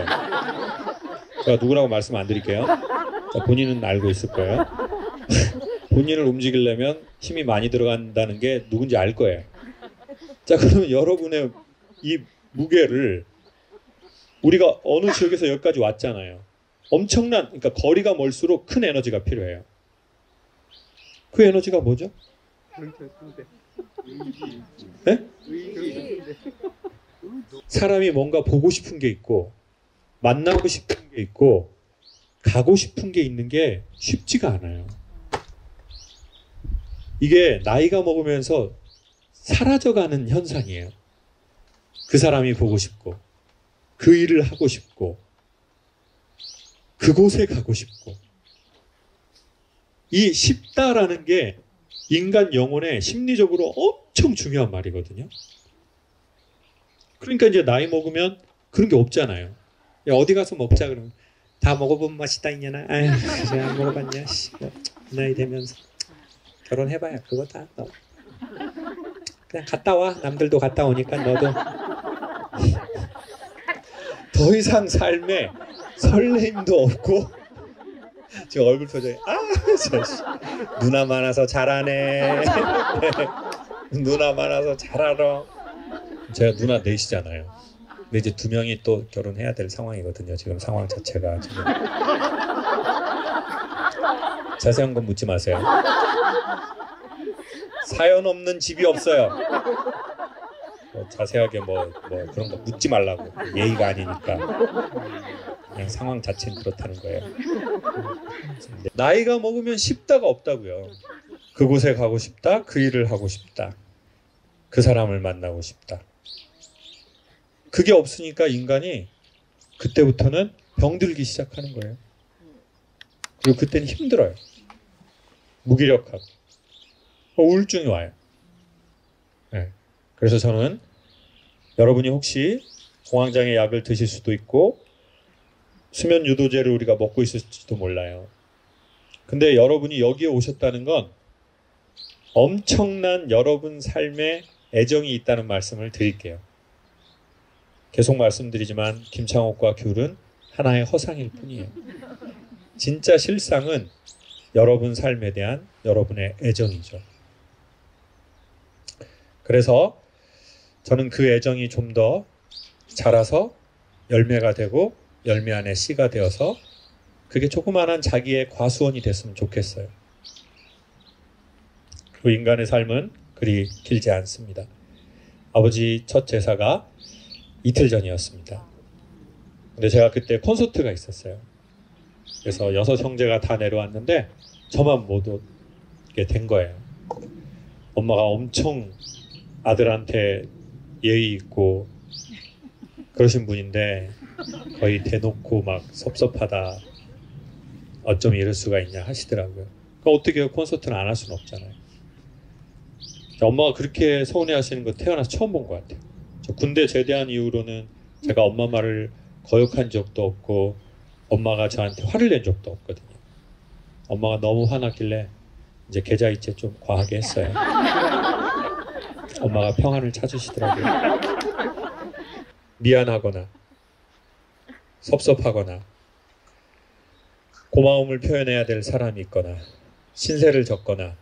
제가 누구라고 말씀 안 드릴게요. 자, 본인은 알고 있을 거예요. 본인을 움직이려면 힘이 많이 들어간다는 게 누군지 알 거예요. 자, 그러면 여러분의 이 무게를 우리가 어느 지역에서 여기까지 왔잖아요. 엄청난, 그러니까 거리가 멀수록 큰 에너지가 필요해요. 그 에너지가 뭐죠? 네? 사람이 뭔가 보고 싶은 게 있고 만나고 싶은 게 있고 가고 싶은 게 있는 게 쉽지가 않아요. 이게 나이가 먹으면서 사라져가는 현상이에요. 그 사람이 보고 싶고 그 일을 하고 싶고 그곳에 가고 싶고 이 쉽다라는 게 인간 영혼에 심리적으로 엄청 중요한 말이거든요. 그러니까 이제 나이 먹으면 그런 게 없잖아요. 야, 어디 가서 먹자 그러면 다 먹어본 맛이다 이년아. 아유, 그래 안 먹어봤냐. 나이 되면서 결혼해봐야 그거 다 너. 그냥 갔다 와. 남들도 갔다 오니까 너도 더 이상 삶에 설레임도 없고 지금 얼굴 표정이 누나 많아서 잘하네. 누나 많아서 잘 알아. 제가 누나 넷이잖아요. 근데 이제 2명이 또 결혼해야 될 상황이거든요. 지금 상황 자체가 지금. 자세한 건 묻지 마세요. 사연 없는 집이 없어요. 자세하게 뭐 그런 거 묻지 말라고. 예의가 아니니까. 그냥 상황 자체는 그렇다는 거예요. 나이가 먹으면 쉽다가 없다고요. 그곳에 가고 싶다. 그 일을 하고 싶다. 그 사람을 만나고 싶다. 그게 없으니까 인간이 그때부터는 병들기 시작하는 거예요. 그리고 그때는 힘들어요. 무기력하고 우울증이 와요. 네. 그래서 저는 여러분이 혹시 공황장애 약을 드실 수도 있고 수면 유도제를 우리가 먹고 있을지도 몰라요. 근데 여러분이 여기에 오셨다는 건 엄청난 여러분 삶에 애정이 있다는 말씀을 드릴게요. 계속 말씀드리지만 김창옥과 귤은 하나의 허상일 뿐이에요. 진짜 실상은 여러분 삶에 대한 여러분의 애정이죠. 그래서 저는 그 애정이 좀 더 자라서 열매가 되고 열매 안에 씨가 되어서 그게 조그마한 자기의 과수원이 됐으면 좋겠어요. 그리고 인간의 삶은 그리 길지 않습니다. 아버지 첫 제사가 이틀 전이었습니다. 근데 제가 그때 콘서트가 있었어요. 그래서 6 형제가 다 내려왔는데 저만 못 오게 된 거예요. 엄마가 엄청 아들한테 예의 있고 그러신 분인데 거의 대놓고 막 섭섭하다. 어쩜 이럴 수가 있냐 하시더라고요. 그러니까 어떻게 콘서트는 안 할 수는 없잖아요. 엄마가 그렇게 서운해 하시는 거 태어나서 처음 본 것 같아요. 저 군대 제대한 이후로는 제가 엄마 말을 거역한 적도 없고 엄마가 저한테 화를 낸 적도 없거든요. 엄마가 너무 화났길래 이제 계좌이체 좀 과하게 했어요. 엄마가 평안을 찾으시더라고요. 미안하거나 섭섭하거나 고마움을 표현해야 될 사람이 있거나 신세를 졌거나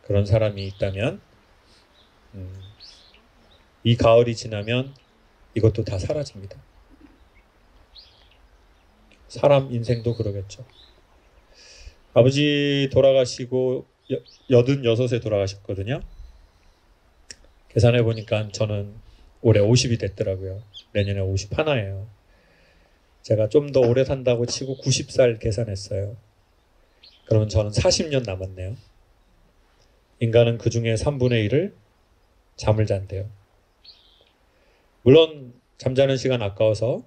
그런 사람이 있다면 이 가을이 지나면 이것도 다 사라집니다. 사람 인생도 그러겠죠. 아버지 돌아가시고 86에 돌아가셨거든요. 계산해 보니까 저는 올해 50이 됐더라고요. 내년에 51예요. 제가 좀 더 오래 산다고 치고 90살 계산했어요. 그러면 저는 40년 남았네요. 인간은 그 중에 3분의 1을 잠을 잔대요. 물론 잠자는 시간 아까워서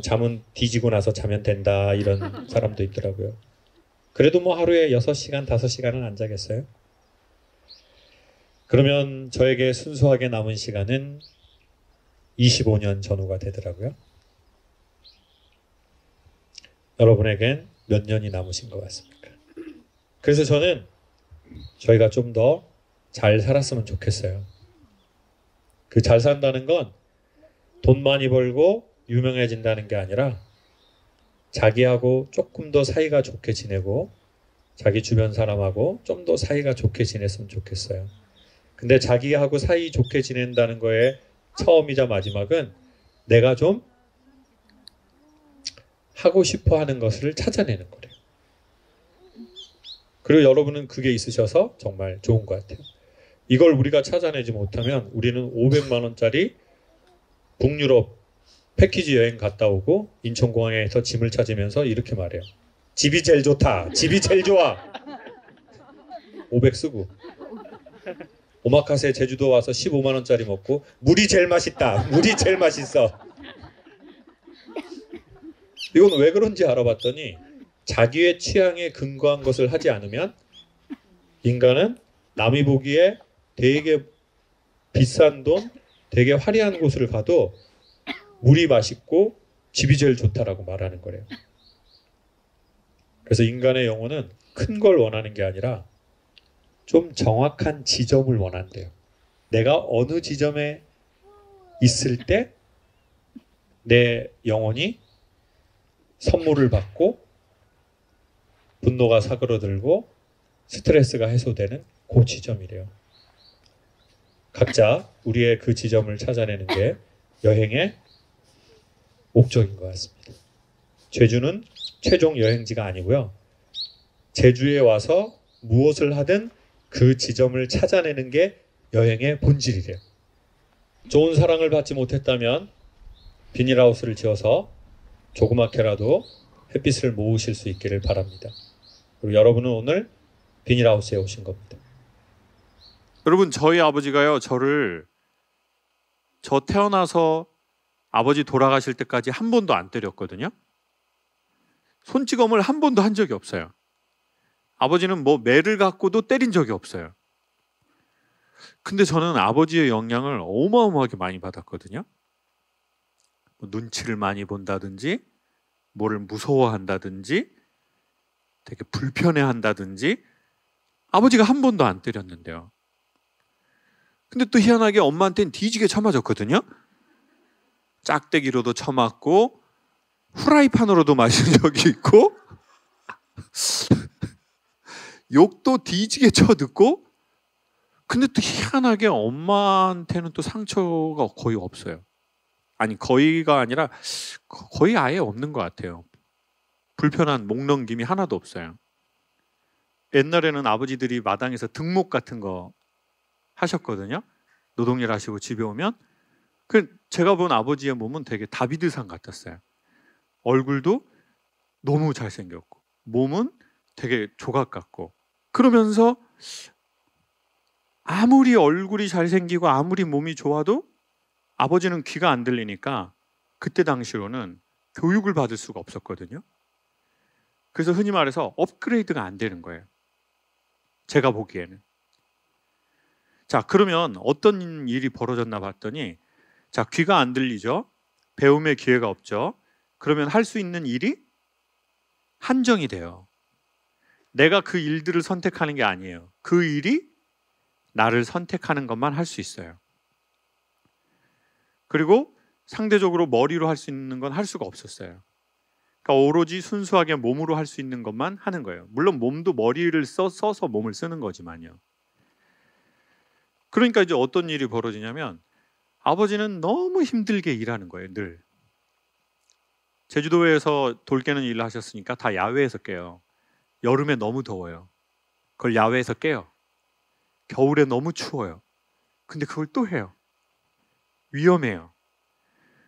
잠은 뒤지고 나서 자면 된다 이런 사람도 있더라고요. 그래도 뭐 하루에 6시간, 5시간은 안 자겠어요? 그러면 저에게 순수하게 남은 시간은 25년 전후가 되더라고요. 여러분에겐 몇 년이 남으신 것 같습니까? 그래서 저는 저희가 좀 더 잘 살았으면 좋겠어요. 그 잘 산다는 건 돈 많이 벌고 유명해진다는 게 아니라 자기하고 조금 더 사이가 좋게 지내고 자기 주변 사람하고 좀 더 사이가 좋게 지냈으면 좋겠어요. 근데 자기하고 사이 좋게 지낸다는 거에 처음이자 마지막은 내가 좀 하고 싶어 하는 것을 찾아내는 거래요. 그리고 여러분은 그게 있으셔서 정말 좋은 것 같아요. 이걸 우리가 찾아내지 못하면 우리는 500만 원짜리 북유럽 패키지 여행 갔다 오고 인천공항에서 짐을 찾으면서 이렇게 말해요. 집이 제일 좋다. 집이 제일 좋아. 500 쓰고. 오마카세 제주도 와서 15만 원짜리 먹고 물이 제일 맛있다. 물이 제일 맛있어. 이건 왜 그런지 알아봤더니 자기의 취향에 근거한 것을 하지 않으면 인간은 남이 보기에 되게 비싼 돈, 되게 화려한 곳을 가도 물이 맛있고 집이 제일 좋다라고 말하는 거래요. 그래서 인간의 영혼은 큰 걸 원하는 게 아니라 좀 정확한 지점을 원한대요. 내가 어느 지점에 있을 때 내 영혼이 선물을 받고 분노가 사그러들고 스트레스가 해소되는 그 지점이래요. 각자 우리의 그 지점을 찾아내는 게 여행의 목적인 것 같습니다. 제주는 최종 여행지가 아니고요. 제주에 와서 무엇을 하든 그 지점을 찾아내는 게 여행의 본질이래요. 좋은 사랑을 받지 못했다면 비닐하우스를 지어서 조그맣게라도 햇빛을 모으실 수 있기를 바랍니다. 그리고 여러분은 오늘 비닐하우스에 오신 겁니다. 여러분, 저희 아버지가요, 저 태어나서 아버지 돌아가실 때까지 한 번도 안 때렸거든요. 손찌검을 한 번도 한 적이 없어요. 아버지는 뭐 매를 갖고도 때린 적이 없어요. 근데 저는 아버지의 영향을 어마어마하게 많이 받았거든요. 뭐 눈치를 많이 본다든지, 뭐를 무서워한다든지, 되게 불편해한다든지, 아버지가 한 번도 안 때렸는데요. 근데 또 희한하게 엄마한테는 뒤지게 쳐맞았거든요. 짝대기로도 쳐맞고 후라이팬으로도 맞은 적이 있고 욕도 뒤지게 쳐듣고. 근데 또 희한하게 엄마한테는 또 상처가 거의 없어요. 아니, 거의가 아니라 거의 아예 없는 것 같아요. 불편한 목 넘김이 하나도 없어요. 옛날에는 아버지들이 마당에서 등목 같은 거 하셨거든요. 노동일 하시고 집에 오면. 제가 본 아버지의 몸은 되게 다비드상 같았어요. 얼굴도 너무 잘생겼고 몸은 되게 조각 같고. 그러면서 아무리 얼굴이 잘생기고 아무리 몸이 좋아도 아버지는 귀가 안 들리니까 그때 당시로는 교육을 받을 수가 없었거든요. 그래서 흔히 말해서 업그레이드가 안 되는 거예요. 제가 보기에는. 자, 그러면 어떤 일이 벌어졌나 봤더니, 자, 귀가 안 들리죠. 배움의 기회가 없죠. 그러면 할 수 있는 일이 한정이 돼요. 내가 그 일들을 선택하는 게 아니에요. 그 일이 나를 선택하는 것만 할 수 있어요. 그리고 상대적으로 머리로 할 수 있는 건 할 수가 없었어요. 그러니까 오로지 순수하게 몸으로 할 수 있는 것만 하는 거예요. 물론 몸도 머리를 써서 몸을 쓰는 거지만요. 그러니까 이제 어떤 일이 벌어지냐면 아버지는 너무 힘들게 일하는 거예요. 늘. 제주도에서 돌 깨는 일을 하셨으니까 다 야외에서 깨요. 여름에 너무 더워요. 그걸 야외에서 깨요. 겨울에 너무 추워요. 근데 그걸 또 해요. 위험해요.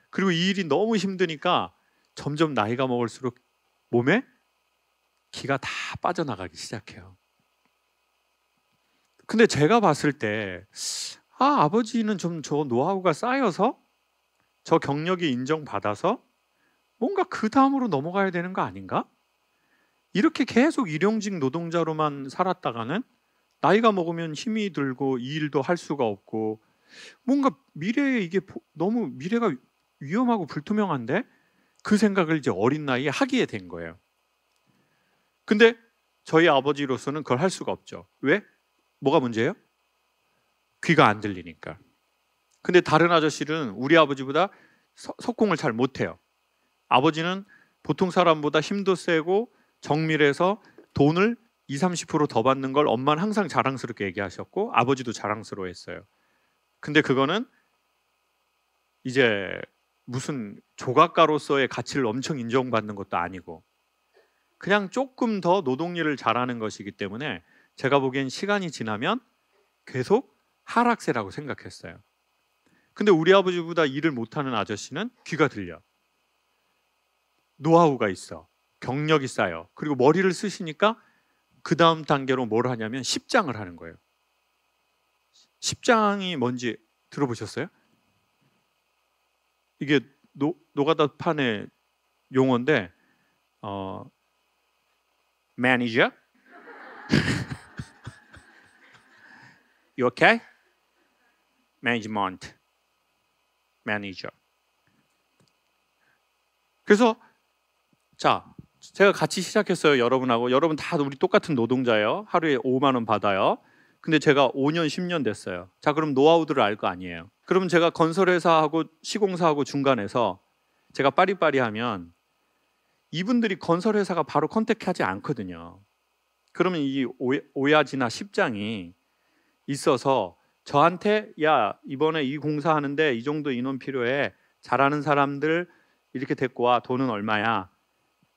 그리고 이 일이 너무 힘드니까 점점 나이가 먹을수록 몸에 기가 다 빠져나가기 시작해요. 근데 제가 봤을 때 아버지는 좀 저 노하우가 쌓여서 저 경력이 인정받아서 뭔가 그 다음으로 넘어가야 되는 거 아닌가? 이렇게 계속 일용직 노동자로만 살았다가는 나이가 먹으면 힘이 들고 이 일도 할 수가 없고 뭔가 미래에 이게 너무 미래가 위험하고 불투명한데 그 생각을 이제 어린 나이에 하게 된 거예요. 근데 저희 아버지로서는 그걸 할 수가 없죠. 왜? 뭐가 문제예요? 귀가 안 들리니까. 근데 다른 아저씨는 우리 아버지보다 석공을 잘 못해요. 아버지는 보통 사람보다 힘도 세고 정밀해서 돈을 20-30% 더 받는 걸 엄마는 항상 자랑스럽게 얘기하셨고 아버지도 자랑스러워했어요. 근데 그거는 이제 무슨 조각가로서의 가치를 엄청 인정받는 것도 아니고 그냥 조금 더 노동일을 잘하는 것이기 때문에 제가 보기엔 시간이 지나면 계속 하락세라고 생각했어요. 근데 우리 아버지보다 일을 못하는 아저씨는 귀가 들려. 노하우가 있어. 경력이 쌓여. 그리고 머리를 쓰시니까 그 다음 단계로 뭘 하냐면 십장을 하는 거예요. 십장이 뭔지 들어보셨어요? 이게 노가다판의 용어인데 매니저? You okay? Management. 매니저. 그래서 자, 제가 같이 시작했어요. 여러분하고. 여러분 다 우리 똑같은 노동자예요. 하루에 5만 원 받아요. 근데 제가 5년, 10년 됐어요. 자, 그럼 노하우들을 알 거 아니에요. 그럼 제가 건설회사하고 시공사하고 중간에서 제가 빠리빠리하면 이분들이 건설회사가 바로 컨택하지 않거든요. 그러면 이 오야지나 십장이 있어서 저한테 야, 이번에 이 공사하는데 이 정도 인원 필요해. 잘하는 사람들 이렇게 데리고 와. 돈은 얼마야?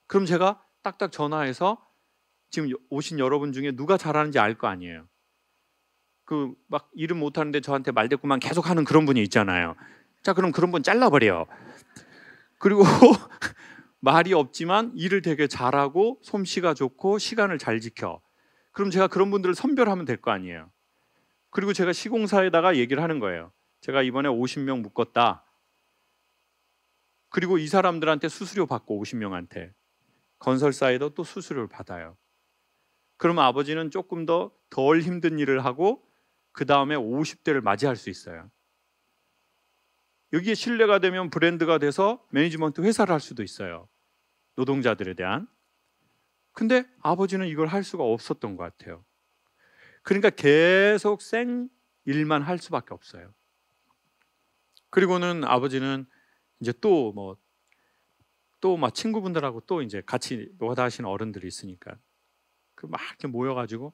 그럼 제가 딱딱 전화해서 지금 오신 여러분 중에 누가 잘하는지 알 거 아니에요. 그 막 일은 못하는데 저한테 말대꾸만 계속 하는 그런 분이 있잖아요. 자, 그럼 그런 분 잘라버려. 그리고 말이 없지만 일을 되게 잘하고 솜씨가 좋고 시간을 잘 지켜. 그럼 제가 그런 분들을 선별하면 될 거 아니에요. 그리고 제가 시공사에다가 얘기를 하는 거예요. 제가 이번에 50명 묶었다. 그리고 이 사람들한테 수수료 받고 50명한테 건설사에도 또 수수료를 받아요. 그러면 아버지는 조금 더 덜 힘든 일을 하고 그 다음에 50대를 맞이할 수 있어요. 여기에 신뢰가 되면 브랜드가 돼서 매니지먼트 회사를 할 수도 있어요. 노동자들에 대한. 근데 아버지는 이걸 할 수가 없었던 것 같아요. 그러니까 계속 생 일만 할 수밖에 없어요. 그리고는 아버지는 이제 또 막 친구분들하고 또 이제 같이 노가다 하시는 어른들이 있으니까 그 막 이렇게 모여가지고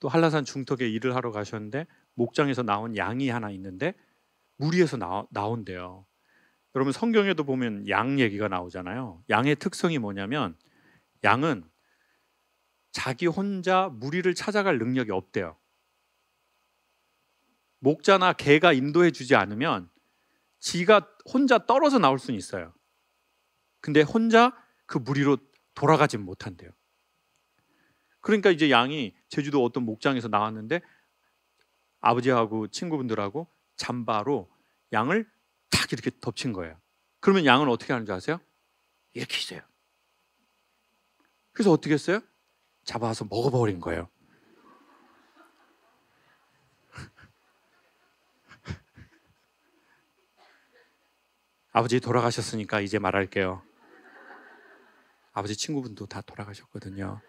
또 한라산 중턱에 일을 하러 가셨는데 목장에서 나온 양이 하나 있는데 무리에서 나온대요. 여러분 성경에도 보면 양 얘기가 나오잖아요. 양의 특성이 뭐냐면 양은 자기 혼자 무리를 찾아갈 능력이 없대요. 목자나 개가 인도해 주지 않으면 지가 혼자 떨어져 나올 수는 있어요. 근데 혼자 그 무리로 돌아가진 못한대요. 그러니까 이제 양이 제주도 어떤 목장에서 나왔는데 아버지하고 친구분들하고 잠바로 양을 탁 이렇게 덮친 거예요. 그러면 양은 어떻게 하는 줄 아세요? 이렇게 있어요. 그래서 어떻게 했어요? 잡아서 먹어버린 거예요. 아버지 돌아가셨으니까 이제 말할게요. 아버지 친구분도 다 돌아가셨거든요.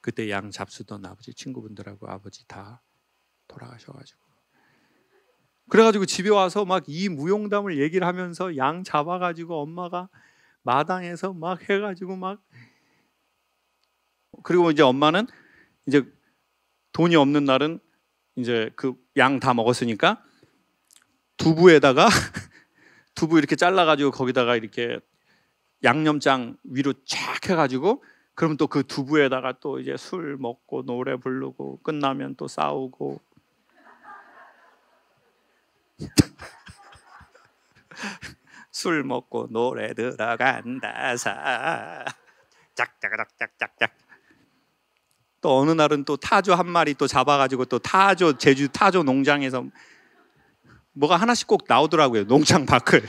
그때 양 잡수던 아버지 친구분들하고 아버지 다 돌아가셔가지고 그래가지고 집에 와서 막 이 무용담을 얘기를 하면서 양 잡아가지고 엄마가 마당에서 막 해가지고 막 그리고 이제 엄마는 이제 돈이 없는 날은 이제 그 양 다 먹었으니까 두부에다가 두부 이렇게 잘라가지고 거기다가 이렇게 양념장 위로 쫙 해가지고 그럼 또 그 두부에다가 또 이제 술 먹고 노래 부르고 끝나면 또 싸우고 술 먹고 노래 들어간다 사 짝짝짝짝짝짝 또 어느 날은 또 타조 한 마리 또 잡아가지고 또 타조 제주 타조 농장에서 뭐가 하나씩 꼭 나오더라고요. 농장 밖을.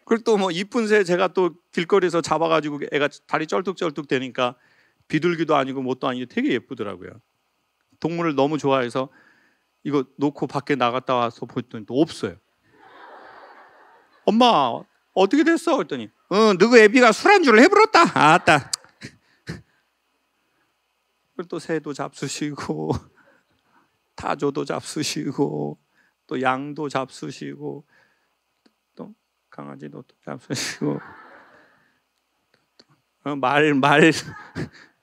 그리고 또 뭐 이쁜 새 제가 또 길거리에서 잡아가지고 애가 다리 쩔뚝쩔뚝 되니까 비둘기도 아니고 뭣도 아니고 되게 예쁘더라고요. 동물을 너무 좋아해서 이거 놓고 밖에 나갔다 와서 보더니 또 없어요. 엄마 어떻게 됐어? 그랬더니 너그 애비가 술안주를 해버렸다. 아따. 그리고 또 새도 잡수시고 타조도 잡수시고 또 양도 잡수시고 또 강아지도 또 잡수시고 말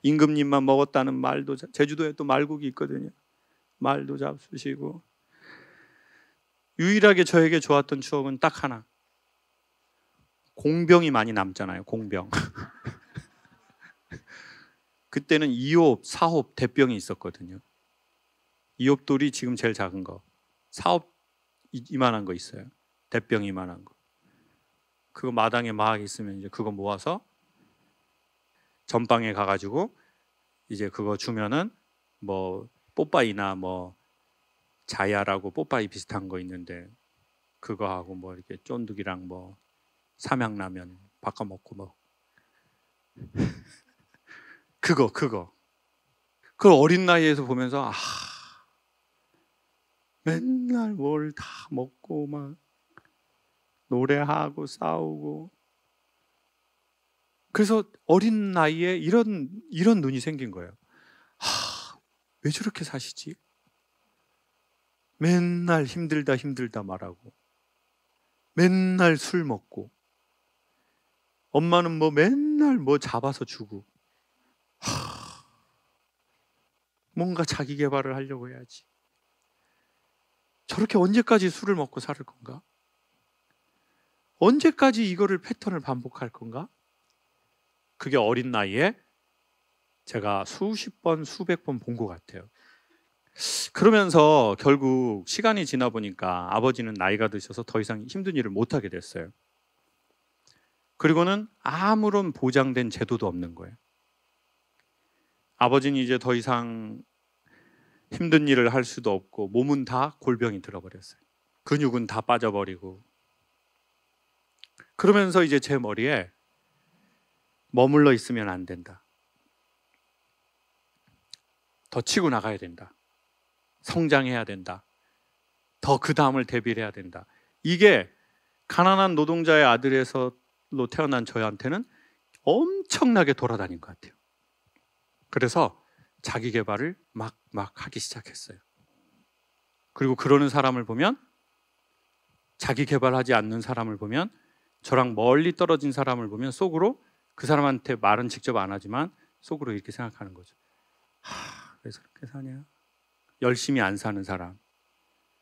임금님만 먹었다는 말도 제주도에 또 말국이 있거든요. 말도 잡수시고 유일하게 저에게 좋았던 추억은 딱 하나. 공병이 많이 남잖아요. 공병. 그때는 2홉, 4홉 대병이 있었거든요. 2홉돌이 지금 제일 작은 거. 4홉 이만한 거 있어요. 대병 이만한 거. 그거 마당에 막 있으면 이제 그거 모아서 전방에 가가지고 이제 그거 주면은 뭐 뽀빠이나 뭐 자야라고 뽀빠이 비슷한 거 있는데 그거 하고 뭐 이렇게 쫀득이랑 뭐 삼양라면 바꿔 먹고 뭐 그거 그걸 어린 나이에서 보면서 맨날 뭘 다 먹고 막 노래하고 싸우고 그래서 어린 나이에 이런 눈이 생긴 거예요. 왜 저렇게 사시지? 맨날 힘들다 말하고 맨날 술 먹고 엄마는 뭐 맨날 뭐 잡아서 주고 뭔가 자기 개발을 하려고 해야지. 저렇게 언제까지 술을 먹고 살 건가? 언제까지 이거를 패턴을 반복할 건가? 그게 어린 나이에 제가 수십 번, 수백 번 본 것 같아요. 그러면서 결국 시간이 지나 보니까 아버지는 나이가 드셔서 더 이상 힘든 일을 못하게 됐어요. 그리고는 아무런 보장된 제도도 없는 거예요. 아버지는 이제 더 이상 힘든 일을 할 수도 없고 몸은 다 골병이 들어버렸어요. 근육은 다 빠져버리고 그러면서 이제 제 머리에 머물러 있으면 안 된다. 더 치고 나가야 된다. 성장해야 된다. 더 그 다음을 대비해야 된다. 이게 가난한 노동자의 아들에서로 태어난 저한테는 엄청나게 돌아다닌 것 같아요. 그래서 자기 개발을 막 하기 시작했어요. 그리고 그러는 사람을 보면 자기 개발하지 않는 사람을 보면 저랑 멀리 떨어진 사람을 보면 속으로 그 사람한테 말은 직접 안 하지만 속으로 이렇게 생각하는 거죠. 왜 저렇게 사냐? 열심히 안 사는 사람,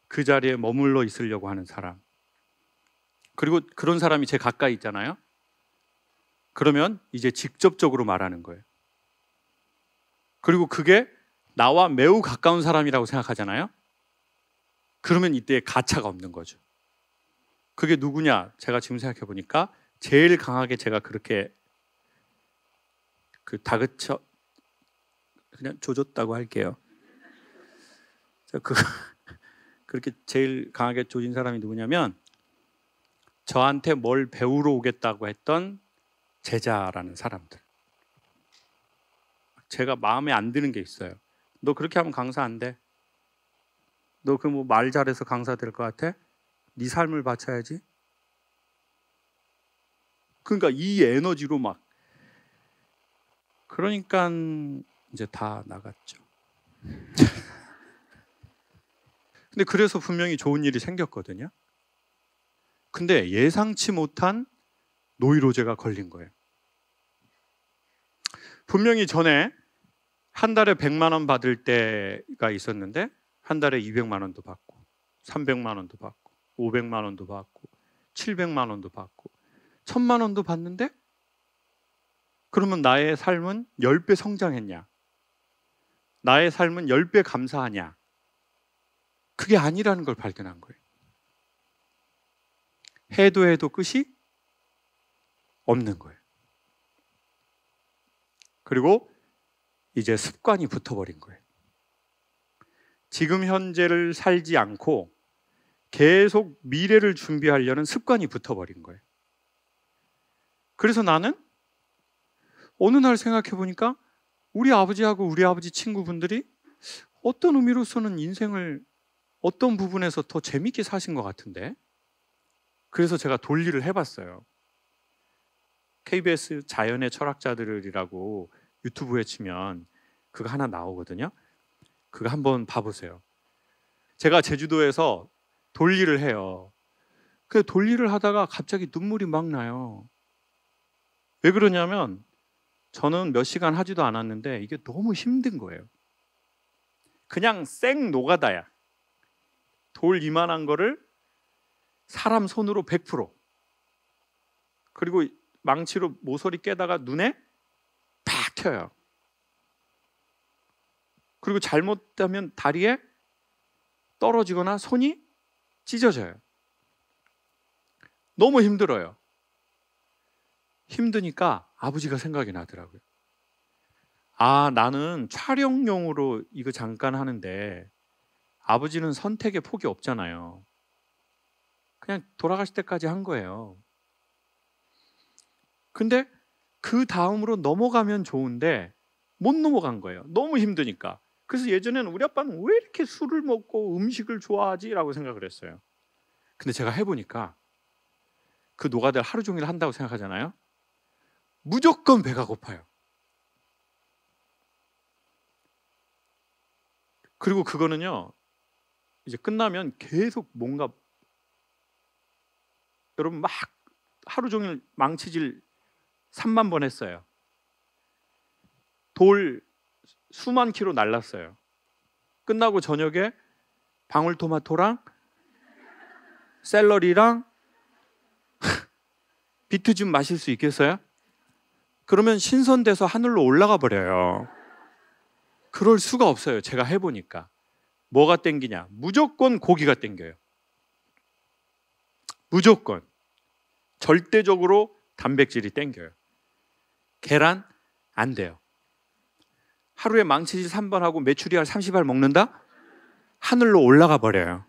그 자리에 머물러 있으려고 하는 사람, 그리고 그런 사람이 제 가까이 있잖아요. 그러면 이제 직접적으로 말하는 거예요. 그리고 그게 나와 매우 가까운 사람이라고 생각하잖아요. 그러면 이때 가차가 없는 거죠. 그게 누구냐? 제가 지금 생각해 보니까 제일 강하게 제가 그렇게 다그쳐 그냥 조졌다고 할게요. 그렇게 제일 강하게 조진 사람이 누구냐면 저한테 뭘 배우러 오겠다고 했던 제자라는 사람들. 제가 마음에 안 드는 게 있어요. 너 그렇게 하면 강사 안 돼. 너 그 뭐 말 잘해서 강사 될 것 같아? 네 삶을 바쳐야지. 그러니까 이 에너지로 막 그러니까 이제 다 나갔죠. 근데 그래서 분명히 좋은 일이 생겼거든요. 근데 예상치 못한 노이로제가 걸린 거예요. 분명히 전에 한 달에 100만 원 받을 때가 있었는데 한 달에 200만 원도 받고 300만 원도 받고 500만 원도 받고 700만 원도 받고 1000만 원도 받는데 그러면 나의 삶은 10배 성장했냐? 나의 삶은 10배 감사하냐? 그게 아니라는 걸 발견한 거예요. 해도 끝이 없는 거예요. 그리고 이제 습관이 붙어버린 거예요. 지금 현재를 살지 않고 계속 미래를 준비하려는 습관이 붙어버린 거예요. 그래서 나는 어느 날 생각해 보니까 우리 아버지하고 우리 아버지 친구분들이 어떤 의미로서는 인생을 어떤 부분에서 더 재밌게 사신 것 같은데, 그래서 제가 돌리를 해봤어요. KBS 자연의 철학자들이라고 유튜브에 치면 그거 하나 나오거든요. 그거 한번 봐보세요. 제가 제주도에서 돌일을 해요. 그 돌일을 하다가 갑자기 눈물이 막 나요. 왜 그러냐면 저는 몇 시간 하지도 않았는데 이게 너무 힘든 거예요. 그냥 생 노가다야. 돌 이만한 거를 사람 손으로 100%. 그리고 망치로 모서리 깨다가 눈에 팍 튀어요. 그리고 잘못하면 다리에 떨어지거나 손이 찢어져요. 너무 힘들어요. 힘드니까 아버지가 생각이 나더라고요. 아, 나는 촬영용으로 이거 잠깐 하는데 아버지는 선택의 폭이 없잖아요. 그냥 돌아가실 때까지 한 거예요. 근데 그 다음으로 넘어가면 좋은데 못 넘어간 거예요. 너무 힘드니까. 그래서 예전에는 우리 아빠는 왜 이렇게 술을 먹고 음식을 좋아하지? 라고 생각을 했어요. 근데 제가 해보니까 그 노가다를 하루 종일 한다고 생각하잖아요. 무조건 배가 고파요. 그리고 그거는요, 이제 끝나면 계속 뭔가, 여러분 막 하루 종일 망치질 3만 번 했어요. 돌 수만 킬로 날랐어요. 끝나고 저녁에 방울토마토랑 샐러리랑 비트 좀 마실 수 있겠어요? 그러면 신선돼서 하늘로 올라가 버려요. 그럴 수가 없어요. 제가 해보니까. 뭐가 땡기냐? 무조건 고기가 땡겨요. 무조건. 절대적으로 단백질이 땡겨요. 계란 안 돼요. 하루에 망치질 3번 하고 메추리알 30알 먹는다? 하늘로 올라가 버려요.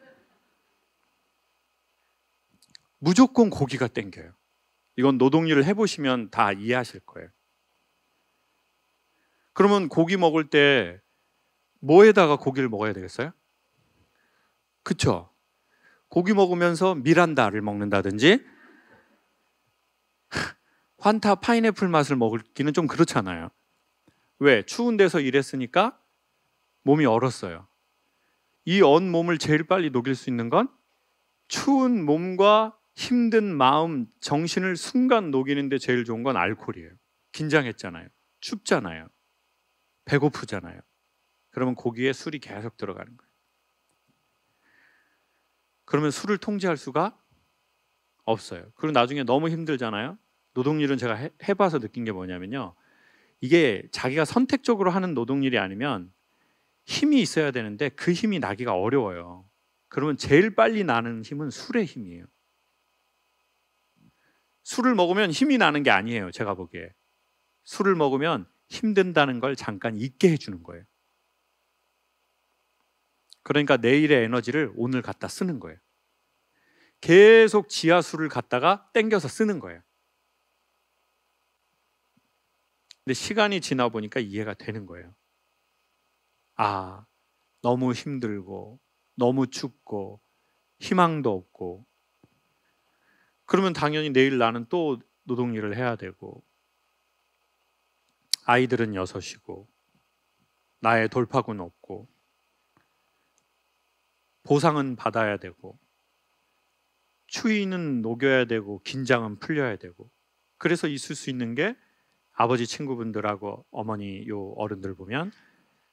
무조건 고기가 땡겨요. 이건 노동일을 해보시면 다 이해하실 거예요. 그러면 고기 먹을 때 뭐에다가 고기를 먹어야 되겠어요? 그쵸? 고기 먹으면서 미란다를 먹는다든지 환타 파인애플 맛을 먹기는 좀 그렇잖아요. 왜? 추운 데서 일했으니까 몸이 얼었어요. 이 언 몸을 제일 빨리 녹일 수 있는 건 추운 몸과 힘든 마음, 정신을 순간 녹이는데 제일 좋은 건 알코올이에요. 긴장했잖아요. 춥잖아요. 배고프잖아요. 그러면 고기에 술이 계속 들어가는 거예요. 그러면 술을 통제할 수가 없어요. 그리고 나중에 너무 힘들잖아요. 노동일은 제가 해봐서 느낀 게 뭐냐면요. 이게 자기가 선택적으로 하는 노동일이 아니면 힘이 있어야 되는데 그 힘이 나기가 어려워요. 그러면 제일 빨리 나는 힘은 술의 힘이에요. 술을 먹으면 힘이 나는 게 아니에요. 제가 보기에. 술을 먹으면 힘든다는 걸 잠깐 잊게 해주는 거예요. 그러니까 내일의 에너지를 오늘 갖다 쓰는 거예요. 계속 지하수를 갖다가 땡겨서 쓰는 거예요. 근데 시간이 지나 보니까 이해가 되는 거예요. 아, 너무 힘들고 너무 춥고 희망도 없고 그러면 당연히 내일 나는 또 노동일을 해야 되고 아이들은 6이고 나의 돌파구는 없고 보상은 받아야 되고 추위는 녹여야 되고 긴장은 풀려야 되고 그래서 있을 수 있는 게 아버지 친구분들하고 어머니 요 어른들 보면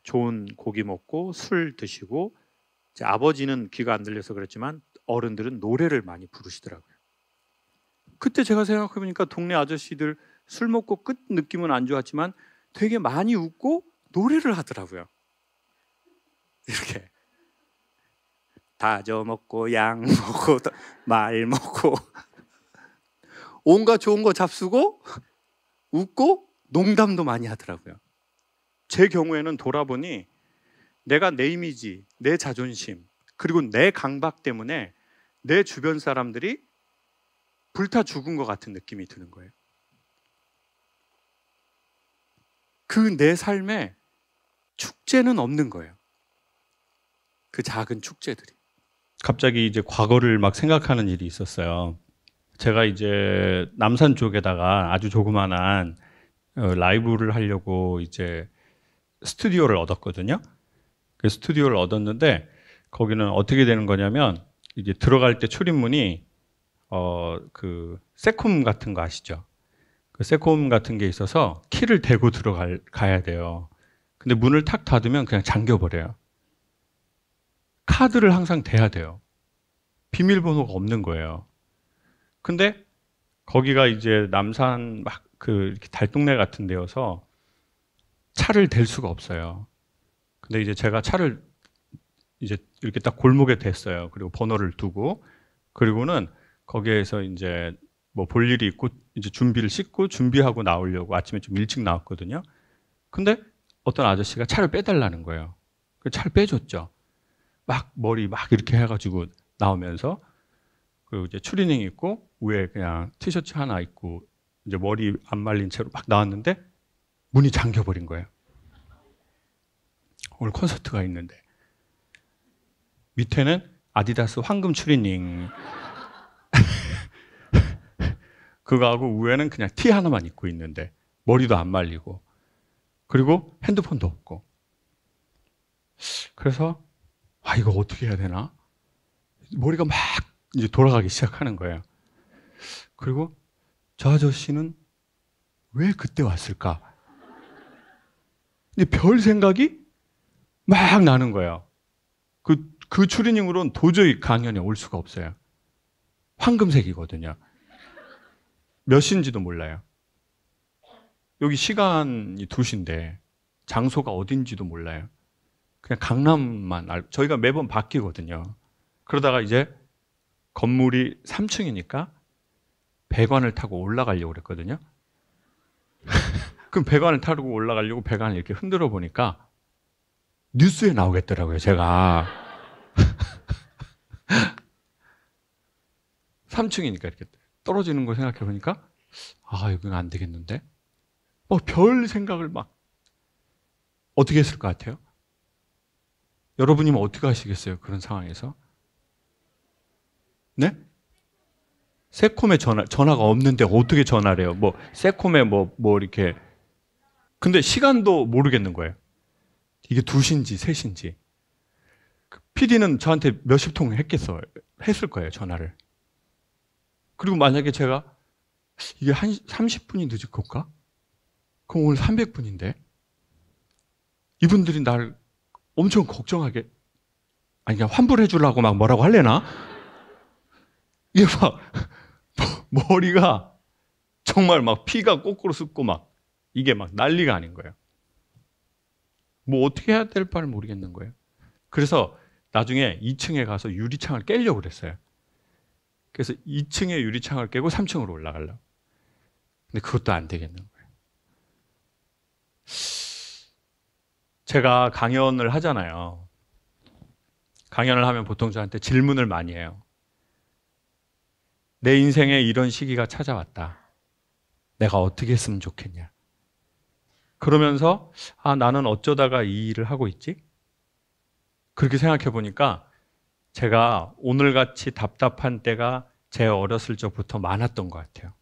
좋은 고기 먹고 술 드시고 이제 아버지는 귀가 안 들려서 그랬지만 어른들은 노래를 많이 부르시더라고요. 그때 제가 생각해보니까 동네 아저씨들 술 먹고 끝 느낌은 안 좋았지만 되게 많이 웃고 노래를 하더라고요. 이렇게 다져 먹고 양 먹고 말 먹고 온갖 좋은 거 잡수고 웃고 농담도 많이 하더라고요. 제 경우에는 돌아보니 내가 내 이미지, 내 자존심 그리고 내 강박 때문에 내 주변 사람들이 불타 죽은 것 같은 느낌이 드는 거예요. 그 내 삶에 축제는 없는 거예요. 그 작은 축제들이. 갑자기 이제 과거를 막 생각하는 일이 있었어요. 제가 이제 남산 쪽에다가 아주 조그만한 라이브를 하려고 이제 스튜디오를 얻었거든요. 그 스튜디오를 얻었는데 거기는 어떻게 되는 거냐면 이제 들어갈 때 출입문이 그 세콤 같은 거 아시죠? 그 세콤 같은 게 있어서 키를 대고 들어가야 돼요. 근데 문을 탁 닫으면 그냥 잠겨버려요. 카드를 항상 대야 돼요. 비밀번호가 없는 거예요. 근데 거기가 이제 남산 막 이렇게 달동네 같은 데여서 차를 댈 수가 없어요. 근데 이제 제가 차를 이제 이렇게 딱 골목에 댔어요. 그리고 번호를 두고, 그리고는 거기에서 이제 뭐 볼 일이 있고 이제 준비를 씻고 준비하고 나오려고 아침에 좀 일찍 나왔거든요. 근데 어떤 아저씨가 차를 빼달라는 거예요. 그 차를 빼줬죠. 막 머리 막 이렇게 해가지고 나오면서, 그리고 이제 추리닝 입고 위에 그냥 티셔츠 하나 입고 이제 머리 안 말린 채로 막 나왔는데 문이 잠겨버린 거예요. 오늘 콘서트가 있는데 밑에는 아디다스 황금 추리닝 그거하고 위에는 그냥 티 하나만 입고 있는데 머리도 안 말리고, 그리고 핸드폰도 없고. 그래서 이거 어떻게 해야 되나? 머리가 막 이제 돌아가기 시작하는 거예요. 그리고 저 아저씨는 왜 그때 왔을까? 근데 별 생각이 막 나는 거예요. 그 추리닝으로는 도저히 강연에 올 수가 없어요. 황금색이거든요. 몇 시인지도 몰라요. 여기 시간이 2시인데 장소가 어딘지도 몰라요. 그냥 강남만 알고, 저희가 매번 바뀌거든요. 그러다가 이제 건물이 3층이니까 배관을 타고 올라가려고 그랬거든요. 그럼 배관을 타고 올라가려고 배관을 이렇게 흔들어 보니까 뉴스에 나오겠더라고요, 제가. 3층이니까 이렇게 떨어지는 걸 생각해 보니까 이건 안 되겠는데? 별 생각을 막 어떻게 했을 것 같아요? 여러분이면 어떻게 하시겠어요? 그런 상황에서? 네? 세콤에 전화가 없는데 어떻게 전화를 해요? 세콤에 이렇게. 근데 시간도 모르겠는 거예요. 이게 2시인지 3시인지. PD는 저한테 몇십 통 했을 거예요, 전화를. 그리고 만약에 제가 이게 한 30분이 늦을 걸까? 그럼 오늘 300분인데? 이분들이 날 엄청 걱정하게, 그냥 환불해 주려고 막 뭐라고 할래나? 이게 막 머리가 정말 막 피가 거꾸로 솟고 막 이게 막 난리가 아닌 거예요. 어떻게 해야 될 바를 모르겠는 거예요. 그래서 나중에 2층에 가서 유리창을 깨려고 그랬어요. 그래서 2층에 유리창을 깨고 3층으로 올라가려고. 근데 그것도 안 되겠는 거예요. 제가 강연을 하잖아요. 강연을 하면 보통 저한테 질문을 많이 해요. 내 인생에 이런 시기가 찾아왔다. 내가 어떻게 했으면 좋겠냐. 그러면서 나는 어쩌다가 이 일을 하고 있지? 그렇게 생각해 보니까 제가 오늘같이 답답한 때가 제 어렸을 적부터 많았던 것 같아요.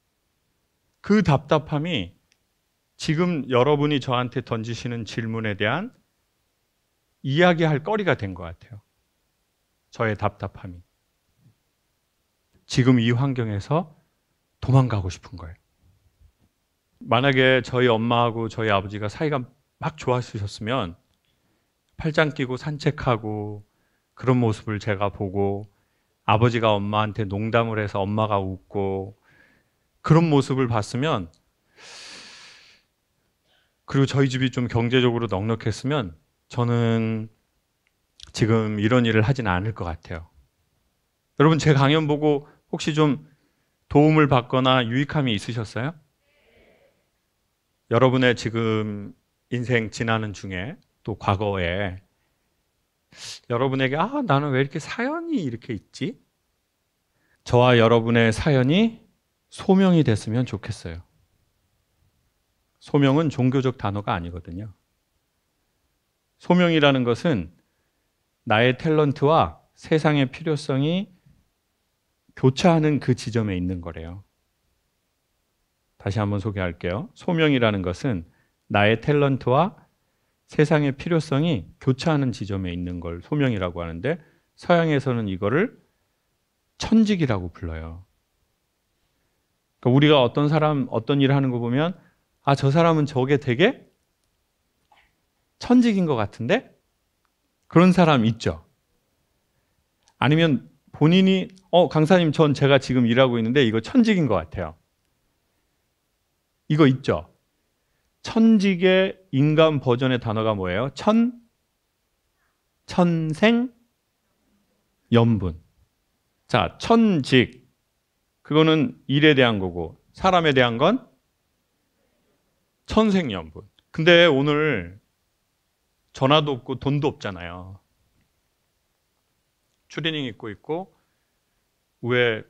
그 답답함이 지금 여러분이 저한테 던지시는 질문에 대한 이야기할 거리가 된 것 같아요. 저의 답답함이. 지금 이 환경에서 도망가고 싶은 거예요. 만약에 저희 엄마하고 저희 아버지가 사이가 막 좋았으셨으면 팔짱 끼고 산책하고 그런 모습을 제가 보고, 아버지가 엄마한테 농담을 해서 엄마가 웃고 그런 모습을 봤으면, 그리고 저희 집이 좀 경제적으로 넉넉했으면 저는 지금 이런 일을 하진 않을 것 같아요. 여러분, 제 강연 보고 혹시 좀 도움을 받거나 유익함이 있으셨어요? 여러분의 지금 인생 지나는 중에 또 과거에 여러분에게 나는 왜 이렇게 사연이 이렇게 있지? 저와 여러분의 사연이 소명이 됐으면 좋겠어요. 소명은 종교적 단어가 아니거든요. 소명이라는 것은 나의 탤런트와 세상의 필요성이 교차하는 그 지점에 있는 거래요. 다시 한번 소개할게요. 소명이라는 것은 나의 탤런트와 세상의 필요성이 교차하는 지점에 있는 걸 소명이라고 하는데, 서양에서는 이거를 천직이라고 불러요. 그러니까 우리가 어떤 사람 어떤 일을 하는 거 보면 아, 저 사람은 저게 되게 천직인 것 같은데? 그런 사람 있죠. 아니면 본인이 강사님, 전 제가 지금 일하고 있는데 이거 천직인 것 같아요. 이거 있죠. 천직의 인간 버전의 단어가 뭐예요? 천생, 연분. 자, 천직. 그거는 일에 대한 거고, 사람에 대한 건 천생연분. 근데 오늘 전화도 없고 돈도 없잖아요. 추리닝 입고 있고 위에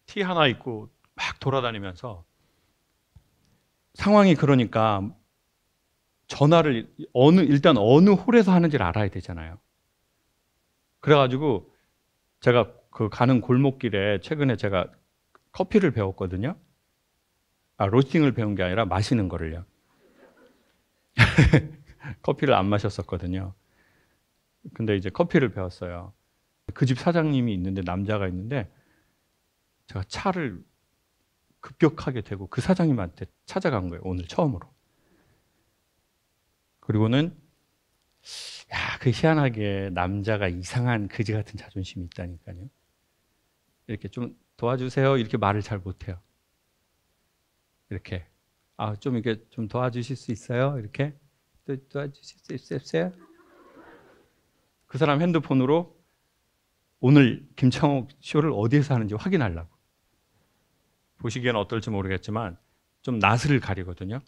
티 하나 입고 막 돌아다니면서, 상황이 그러니까 전화를 일단 어느 홀에서 하는지를 알아야 되잖아요. 그래가지고 제가 그 가는 골목길에 최근에 제가 커피를 배웠거든요. 로스팅을 배운 게 아니라 마시는 거를요. 커피를 안 마셨었거든요. 근데 이제 커피를 배웠어요. 그 집 사장님이 있는데, 남자가 있는데, 제가 차를 급격하게 대고 그 사장님한테 찾아간 거예요. 오늘 처음으로. 그리고는 그 희한하게 남자가 이상한 그지 같은 자존심이 있다니까요. 이렇게 좀 도와주세요 이렇게 말을 잘 못해요. 이렇게 좀 이렇게 좀 도와주실 수 있어요? 이렇게 도와주실 수 있어요? 그 사람 핸드폰으로 오늘 김창옥 쇼를 어디에서 하는지 확인하려고. 보시기에는 어떨지 모르겠지만 좀 낯을 가리거든요.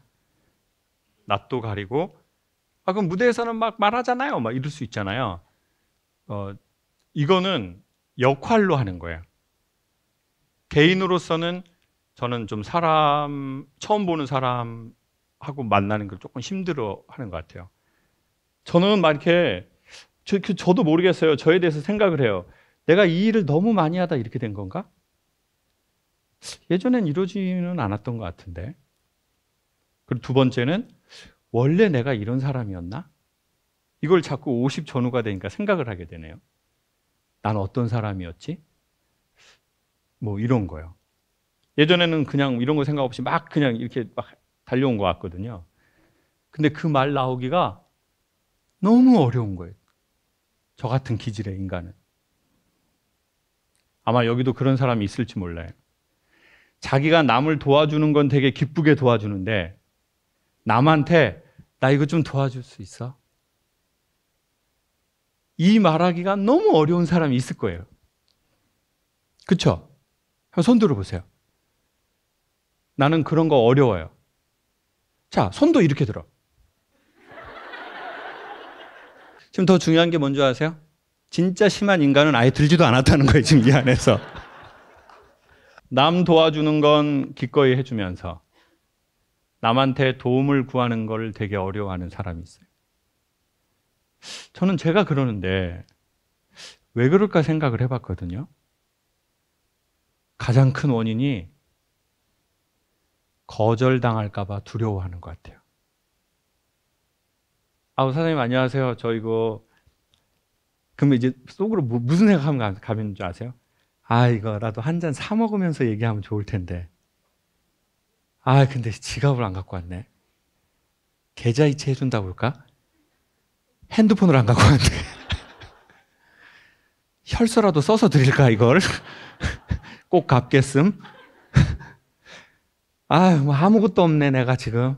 낯도 가리고, 그럼 무대에서는 막 말하잖아요. 막 이럴 수 있잖아요. 이거는 역할로 하는 거예요. 개인으로서는 저는 좀 처음 보는 사람하고 만나는 걸 조금 힘들어 하는 것 같아요. 저는 막 이렇게, 저도 모르겠어요. 저에 대해서 생각을 해요. 내가 이 일을 너무 많이 하다 이렇게 된 건가? 예전엔 이러지는 않았던 것 같은데. 그리고 두 번째는, 원래 내가 이런 사람이었나? 이걸 자꾸 50 전후가 되니까 생각을 하게 되네요. 난 어떤 사람이었지? 뭐 이런 거요. 예전에는 그냥 이런 거 생각 없이 막 그냥 이렇게 막 달려온 것 같거든요. 근데 그 말 나오기가 너무 어려운 거예요. 저 같은 기질의 인간은. 아마 여기도 그런 사람이 있을지 몰라요. 자기가 남을 도와주는 건 되게 기쁘게 도와주는데, 남한테 나 이거 좀 도와줄 수 있어? 이 말하기가 너무 어려운 사람이 있을 거예요. 그쵸? 손 들어보세요. 나는 그런 거 어려워요. 자, 손도 이렇게 들어. 지금 더 중요한 게 뭔지 아세요? 진짜 심한 인간은 아예 들지도 않았다는 거예요, 지금 이 안에서. 남 도와주는 건 기꺼이 해주면서 남한테 도움을 구하는 걸 되게 어려워하는 사람이 있어요. 저는 제가 그러는데 왜 그럴까 생각을 해봤거든요. 가장 큰 원인이 거절당할까 봐 두려워하는 것 같아요. 사장님 안녕하세요. 저 이거, 그러면 이제 속으로 무슨 생각하면 가면 줄 아세요? 이거라도 한 잔 사 먹으면서 얘기하면 좋을 텐데. 근데 지갑을 안 갖고 왔네. 계좌이체 해준다고 할까? 핸드폰을 안 갖고 왔네. 혈서라도 써서 드릴까 이걸? 꼭 갚겠음? 뭐 아무것도 없네 내가 지금.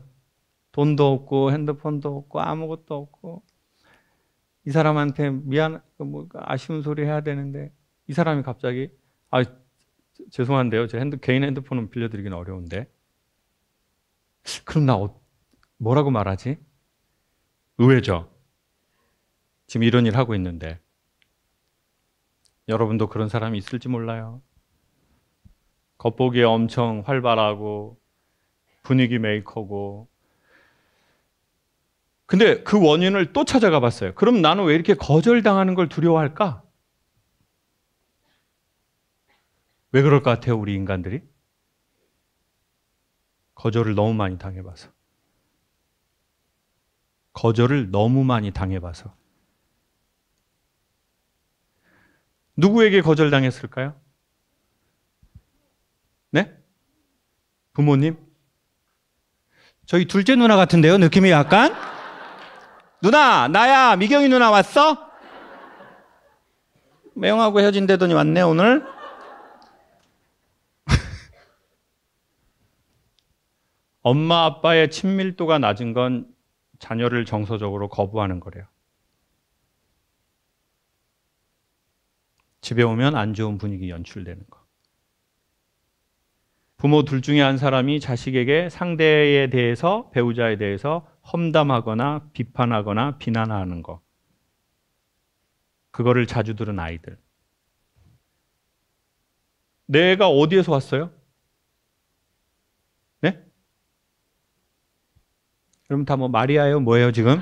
돈도 없고 핸드폰도 없고 아무것도 없고. 이 사람한테 아쉬운 소리 해야 되는데, 이 사람이 갑자기 죄송한데요. 제 개인 핸드폰은 빌려드리기는 어려운데. 그럼 나 뭐라고 말하지? 의외죠. 지금 이런 일 하고 있는데. 여러분도 그런 사람이 있을지 몰라요. 겉보기에 엄청 활발하고 분위기 메이커고. 근데 그 원인을 또 찾아가 봤어요. 그럼 나는 왜 이렇게 거절당하는 걸 두려워할까? 왜 그럴 것 같아요, 우리 인간들이? 거절을 너무 많이 당해봐서. 거절을 너무 많이 당해봐서. 누구에게 거절당했을까요? 네? 부모님? 저희 둘째 누나 같은데요, 느낌이 약간? 누나, 나야, 미경이 누나 왔어? 매형하고 헤어진다더니 왔네, 오늘? 엄마, 아빠의 친밀도가 낮은 건 자녀를 정서적으로 거부하는 거래요. 집에 오면 안 좋은 분위기 연출되는 거. 부모 둘 중에 한 사람이 자식에게 상대에 대해서, 배우자에 대해서 험담하거나 비판하거나 비난하는 거. 그거를 자주 들은 아이들. 내가 어디에서 왔어요? 네? 그럼 다 뭐 마리아예요? 뭐예요 지금?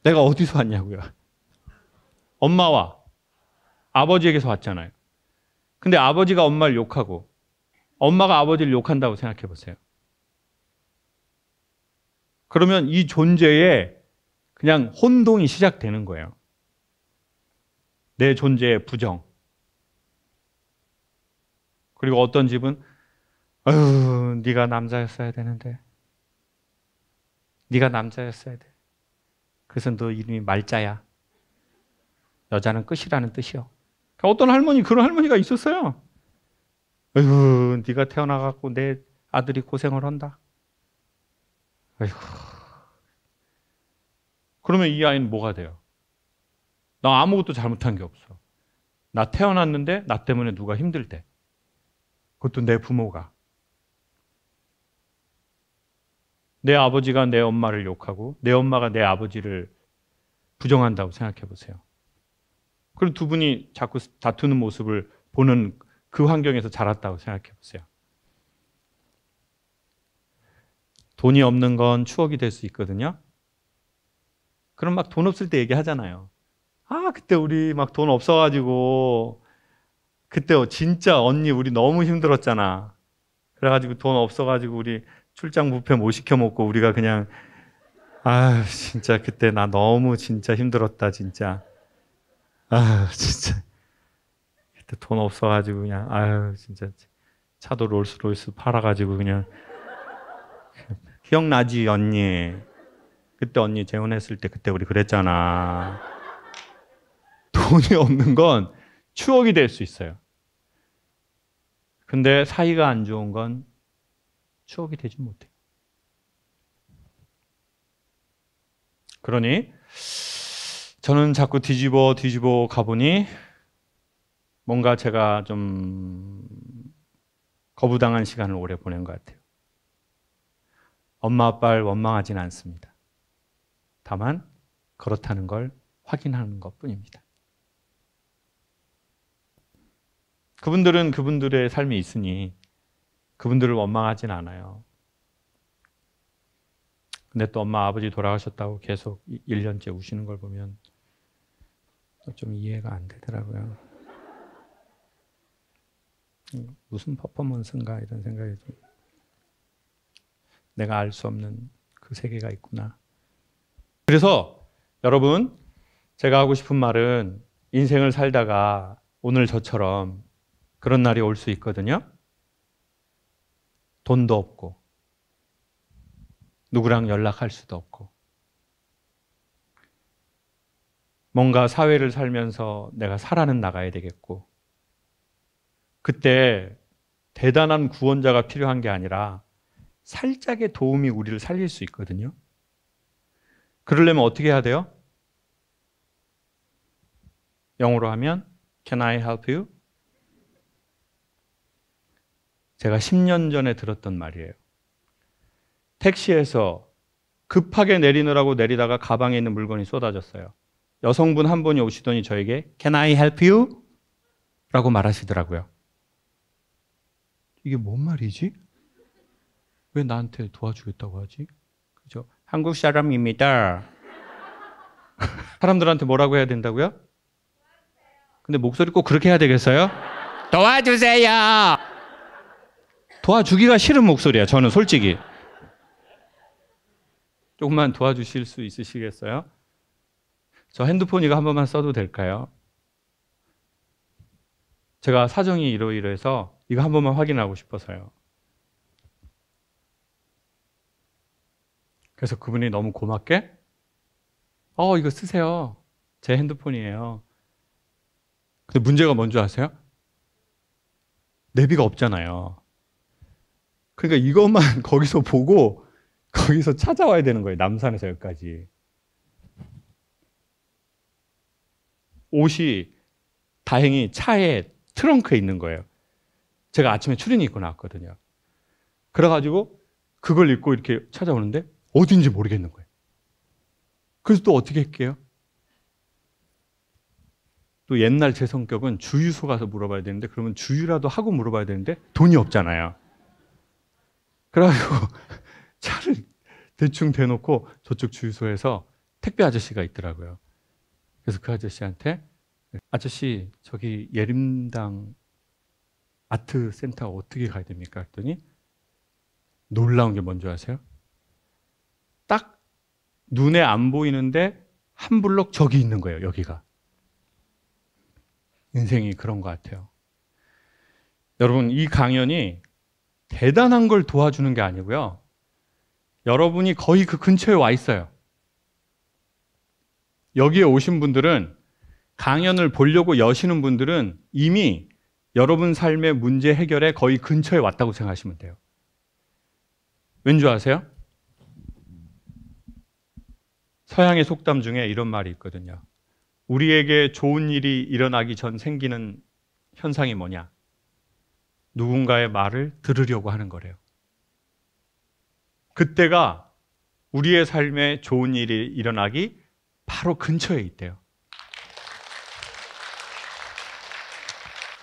내가 어디서 왔냐고요? 엄마와 아버지에게서 왔잖아요. 근데 아버지가 엄마를 욕하고 엄마가 아버지를 욕한다고 생각해 보세요. 그러면 이 존재에 그냥 혼동이 시작되는 거예요. 내 존재의 부정. 그리고 어떤 집은 아유, 네가 남자였어야 되는데. 네가 남자였어야 돼. 그래서 너 이름이 말자야. 여자는 끝이라는 뜻이요. 그러니까 어떤 할머니, 그런 할머니가 있었어요. 아유, 네가 태어나갖고 내 아들이 고생을 한다. 아이고. 그러면 이 아이는 뭐가 돼요? 나 아무것도 잘못한 게 없어. 나 태어났는데 나 때문에 누가 힘들대. 그것도 내 부모가. 내 아버지가 내 엄마를 욕하고 내 엄마가 내 아버지를 부정한다고 생각해 보세요. 그리고 두 분이 자꾸 다투는 모습을 보는 그 환경에서 자랐다고 생각해 보세요. 돈이 없는 건 추억이 될 수 있거든요. 그럼 막 돈 없을 때 얘기하잖아요. 아, 그때 우리 막 돈 없어가지고 그때 진짜 언니 우리 너무 힘들었잖아. 그래가지고 돈 없어가지고 우리 출장 뷔페 못 시켜 먹고 우리가 그냥 아 진짜 그때 나 너무 진짜 힘들었다 진짜. 아 진짜 그때 돈 없어가지고 그냥 아유 진짜 차도 롤스로이스 팔아가지고 그냥 기억나지 언니? 그때 언니 재혼했을 때 그때 우리 그랬잖아. 돈이 없는 건 추억이 될 수 있어요. 근데 사이가 안 좋은 건 추억이 되지 못해요. 그러니 저는 자꾸 뒤집어 가보니 뭔가 제가 좀 거부당한 시간을 오래 보낸 것 같아요. 엄마 아빠를 원망하진 않습니다. 다만 그렇다는 걸 확인하는 것뿐입니다. 그분들은 그분들의 삶이 있으니 그분들을 원망하진 않아요. 근데 또 엄마 아버지 돌아가셨다고 계속 1년째 우시는 걸 보면 좀 이해가 안 되더라고요. 무슨 퍼포먼스인가 이런 생각이 좀 내가 알 수 없는 그 세계가 있구나. 그래서 여러분 제가 하고 싶은 말은 인생을 살다가 오늘 저처럼 그런 날이 올 수 있거든요. 돈도 없고 누구랑 연락할 수도 없고 뭔가 사회를 살면서 내가 살아는 나가야 되겠고 그때 대단한 구원자가 필요한 게 아니라 살짝의 도움이 우리를 살릴 수 있거든요. 그러려면 어떻게 해야 돼요? 영어로 하면 Can I help you? 제가 10년 전에 들었던 말이에요. 택시에서 급하게 내리느라고 내리다가 가방에 있는 물건이 쏟아졌어요. 여성분 한 분이 오시더니 저에게 Can I help you? 라고 말하시더라고요. 이게 뭔 말이지? 왜 나한테 도와주겠다고 하지? 그죠? 한국 사람입니다. 사람들한테 뭐라고 해야 된다고요? 근데 목소리 꼭 그렇게 해야 되겠어요? 도와주세요. 도와주기가 싫은 목소리야. 저는 솔직히. 조금만 도와주실 수 있으시겠어요? 저 핸드폰 이거 한 번만 써도 될까요? 제가 사정이 이러이러해서 이거 한 번만 확인하고 싶어서요. 그래서 그분이 너무 고맙게 이거 쓰세요. 제 핸드폰이에요. 근데 문제가 뭔지 아세요? 내비가 없잖아요. 그러니까 이것만 거기서 보고 거기서 찾아와야 되는 거예요. 남산에서 여기까지. 옷이 다행히 차에 트렁크에 있는 거예요. 제가 아침에 추리닝 입고 나왔거든요. 그래가지고 그걸 입고 이렇게 찾아오는데 어딘지 모르겠는 거예요. 그래서 또 어떻게 할게요? 또 옛날 제 성격은 주유소 가서 물어봐야 되는데 그러면 주유라도 하고 물어봐야 되는데 돈이 없잖아요. 그래가지고 차를 대충 대놓고 저쪽 주유소에서 택배 아저씨가 있더라고요. 그래서 그 아저씨한테 아저씨 저기 예림당 아트센터 어떻게 가야 됩니까? 했더니 놀라운 게 뭔지 아세요? 딱 눈에 안 보이는데 한 블록 저기 있는 거예요. 여기가. 인생이 그런 것 같아요. 여러분 이 강연이 대단한 걸 도와주는 게 아니고요. 여러분이 거의 그 근처에 와 있어요. 여기에 오신 분들은 강연을 보려고 여시는 분들은 이미 여러분 삶의 문제 해결에 거의 근처에 왔다고 생각하시면 돼요. 왠지 아세요? 서양의 속담 중에 이런 말이 있거든요. 우리에게 좋은 일이 일어나기 전 생기는 현상이 뭐냐? 누군가의 말을 들으려고 하는 거래요. 그때가 우리의 삶에 좋은 일이 일어나기 바로 근처에 있대요.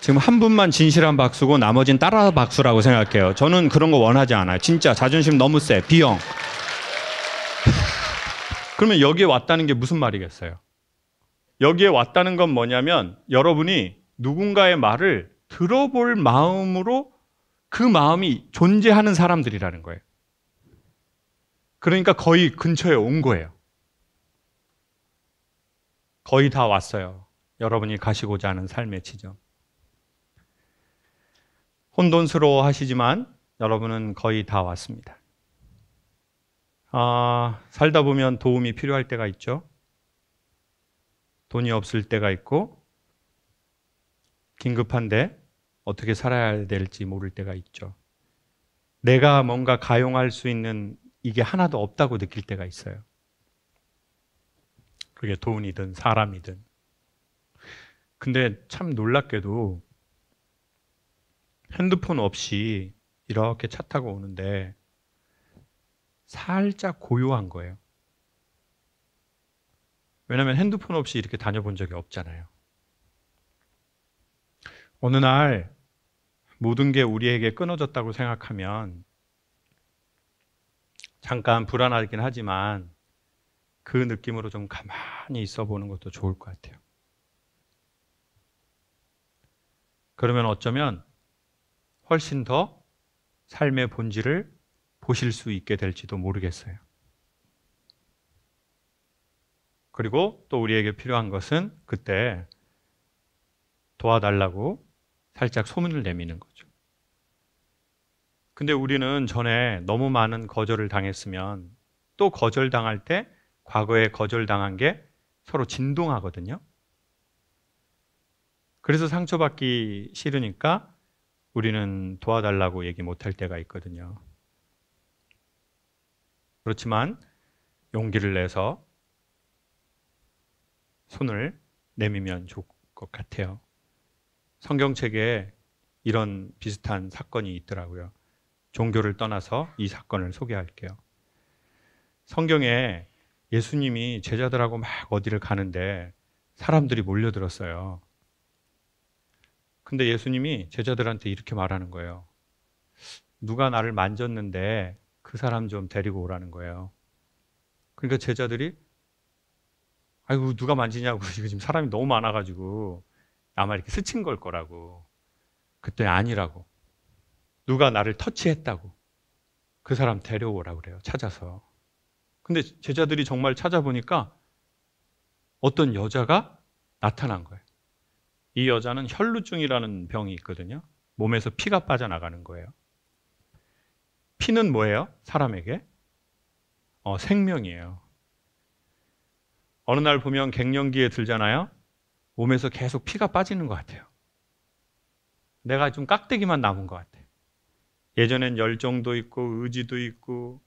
지금 한 분만 진실한 박수고 나머진 따라 박수라고 생각해요. 저는 그런 거 원하지 않아요. 진짜 자존심 너무 세. B형. 그러면 여기에 왔다는 게 무슨 말이겠어요? 여기에 왔다는 건 뭐냐면 여러분이 누군가의 말을 들어볼 마음으로 그 마음이 존재하는 사람들이라는 거예요. 그러니까 거의 근처에 온 거예요. 거의 다 왔어요. 여러분이 가시고자 하는 삶의 지점. 혼돈스러워 하시지만 여러분은 거의 다 왔습니다. 살다 보면 도움이 필요할 때가 있죠. 돈이 없을 때가 있고 긴급한데 어떻게 살아야 될지 모를 때가 있죠. 내가 뭔가 가용할 수 있는 이게 하나도 없다고 느낄 때가 있어요. 그게 돈이든 사람이든. 근데 참 놀랍게도 핸드폰 없이 이렇게 차 타고 오는데 살짝 고요한 거예요. 왜냐하면 핸드폰 없이 이렇게 다녀본 적이 없잖아요. 어느 날 모든 게 우리에게 끊어졌다고 생각하면 잠깐 불안하긴 하지만 그 느낌으로 좀 가만히 있어 보는 것도 좋을 것 같아요. 그러면 어쩌면 훨씬 더 삶의 본질을 보실 수 있게 될지도 모르겠어요. 그리고 또 우리에게 필요한 것은 그때 도와달라고 살짝 소문을 내미는 거죠. 근데 우리는 전에 너무 많은 거절을 당했으면 또 거절당할 때 과거에 거절당한 게 서로 진동하거든요. 그래서 상처받기 싫으니까 우리는 도와달라고 얘기 못할 때가 있거든요. 그렇지만 용기를 내서 손을 내밀면 좋을 것 같아요. 성경책에 이런 비슷한 사건이 있더라고요. 종교를 떠나서 이 사건을 소개할게요. 성경에 예수님이 제자들하고 막 어디를 가는데 사람들이 몰려들었어요. 근데 예수님이 제자들한테 이렇게 말하는 거예요. 누가 나를 만졌는데 그 사람 좀 데리고 오라는 거예요. 그러니까 제자들이 아이고 누가 만지냐고 이거 지금 사람이 너무 많아가지고 아마 이렇게 스친 걸 거라고. 그때 아니라고. 누가 나를 터치했다고. 그 사람 데려오라고 그래요. 찾아서. 근데 제자들이 정말 찾아보니까 어떤 여자가 나타난 거예요. 이 여자는 혈루증이라는 병이 있거든요. 몸에서 피가 빠져나가는 거예요. 피는 뭐예요? 사람에게? 생명이에요. 어느 날 보면 갱년기에 들잖아요. 몸에서 계속 피가 빠지는 것 같아요. 내가 좀 깍대기만 남은 것 같아요. 예전엔 열정도 있고 의지도 있고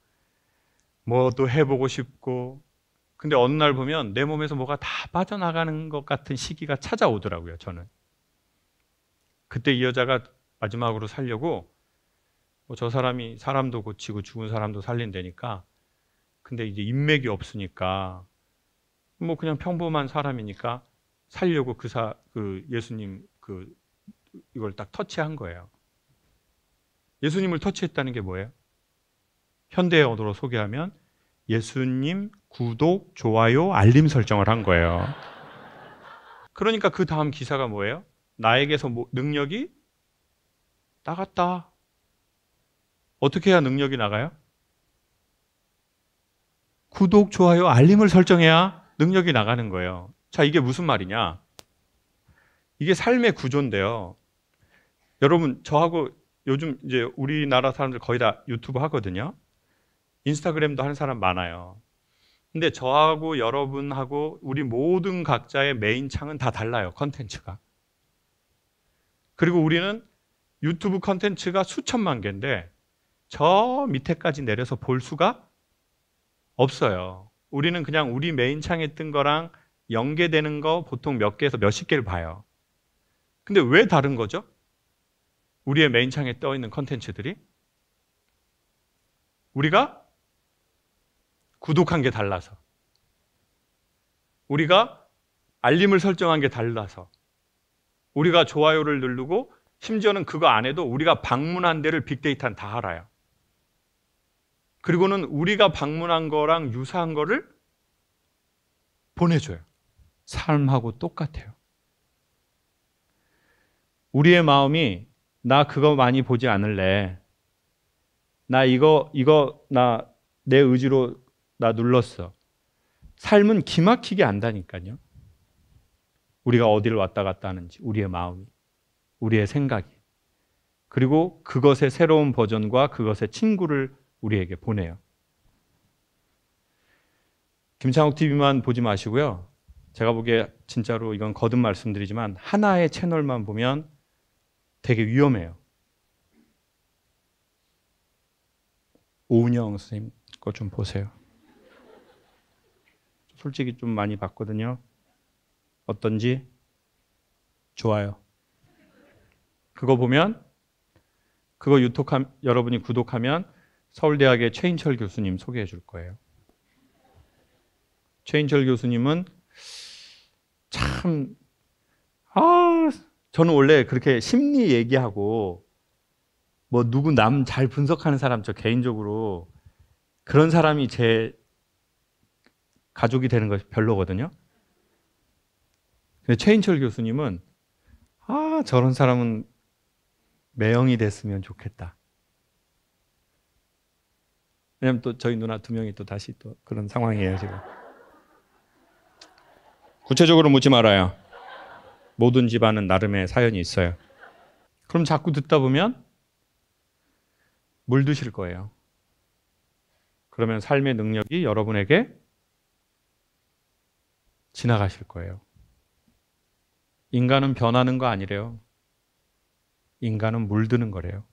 뭐도 해보고 싶고, 근데 어느 날 보면 내 몸에서 뭐가 다 빠져나가는 것 같은 시기가 찾아오더라고요. 저는. 그때 이 여자가 마지막으로 살려고 저 사람이 사람도 고치고 죽은 사람도 살린다니까, 근데 이제 인맥이 없으니까 뭐 그냥 평범한 사람이니까 살려고 그 예수님 이걸 딱 터치한 거예요. 예수님을 터치했다는 게 뭐예요? 현대의 언어로 소개하면 예수님 구독, 좋아요, 알림 설정을 한 거예요. 그러니까 그 다음 기사가 뭐예요? 나에게서 능력이 나갔다. 어떻게 해야 능력이 나가요? 구독, 좋아요, 알림을 설정해야 능력이 나가는 거예요. 자, 이게 무슨 말이냐? 이게 삶의 구조인데요. 여러분, 저하고 요즘 이제 우리나라 사람들 거의 다 유튜브 하거든요. 인스타그램도 하는 사람 많아요. 근데 저하고 여러분하고 우리 모든 각자의 메인 창은 다 달라요. 컨텐츠가. 그리고 우리는 유튜브 컨텐츠가 수천만 개인데 저 밑에까지 내려서 볼 수가 없어요. 우리는 그냥 우리 메인 창에 뜬 거랑 연계되는 거 보통 몇 개에서 몇십 개를 봐요. 근데 왜 다른 거죠? 우리의 메인 창에 떠 있는 컨텐츠들이 우리가 구독한 게 달라서, 우리가 알림을 설정한 게 달라서, 우리가 좋아요를 누르고 심지어는 그거 안 해도 우리가 방문한 데를 빅데이터는 다 알아요. 그리고는 우리가 방문한 거랑 유사한 거를 보내줘요. 삶하고 똑같아요. 우리의 마음이 나 그거 많이 보지 않을래. 나 이거 나 내 의지로 나 눌렀어. 삶은 기막히게 안다니까요. 우리가 어디를 왔다 갔다 하는지, 우리의 마음이, 우리의 생각이. 그리고 그것의 새로운 버전과 그것의 친구를 우리에게 보내요. 김창욱 TV만 보지 마시고요. 제가 보기에 진짜로 이건 거듭 말씀드리지만 하나의 채널만 보면 되게 위험해요. 오은영 선생님 거 좀 보세요. 솔직히 좀 많이 봤거든요. 어떤지? 좋아요. 그거 보면, 그거 여러분이 구독하면 서울대학의 최인철 교수님 소개해 줄 거예요. 최인철 교수님은 참, 저는 원래 그렇게 심리 얘기하고 뭐 누구 남 잘 분석하는 사람, 저 개인적으로 그런 사람이 제 가족이 되는 것이 별로거든요. 근데 최인철 교수님은 저런 사람은 매형이 됐으면 좋겠다. 왜냐면 또 저희 누나 2명이 또 다시 또 그런 상황이에요, 지금. 구체적으로 묻지 말아요. 모든 집안은 나름의 사연이 있어요. 그럼 자꾸 듣다 보면 물드실 거예요. 그러면 삶의 능력이 여러분에게 지나가실 거예요. 인간은 변하는 거 아니래요. 인간은 물드는 거래요.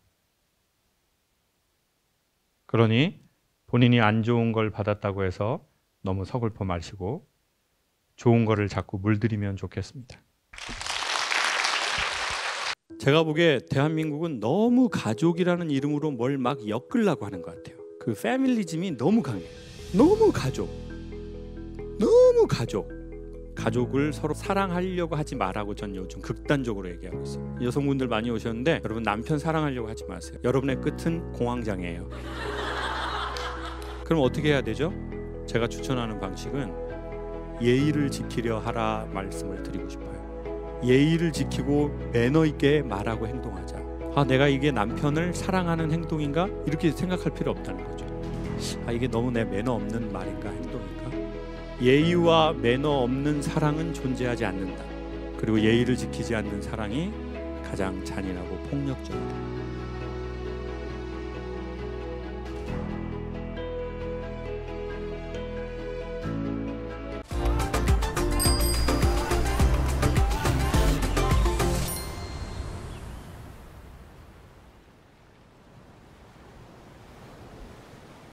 그러니 본인이 안 좋은 걸 받았다고 해서 너무 서글퍼 마시고 좋은 거를 자꾸 물들이면 좋겠습니다. 제가 보기에 대한민국은 너무 가족이라는 이름으로 뭘 막 엮으려고 하는 것 같아요. 그 패밀리즘이 너무 강해요. 너무 가족. 가족을 서로 사랑하려고 하지 말라고 전 요즘 극단적으로 얘기하고 있어요. 여성분들 많이 오셨는데 여러분 남편 사랑하려고 하지 마세요. 여러분의 끝은 공황장애예요. 그럼 어떻게 해야 되죠? 제가 추천하는 방식은 예의를 지키려 하라 말씀을 드리고 싶어요. 예의를 지키고 매너 있게 말하고 행동하자. 아, 내가 이게 남편을 사랑하는 행동인가? 이렇게 생각할 필요 없다는 거죠. 아, 이게 너무 내 매너 없는 말인가, 행동인가? 예의와 매너 없는 사랑은 존재하지 않는다. 그리고 예의를 지키지 않는 사랑이 가장 잔인하고 폭력적이다.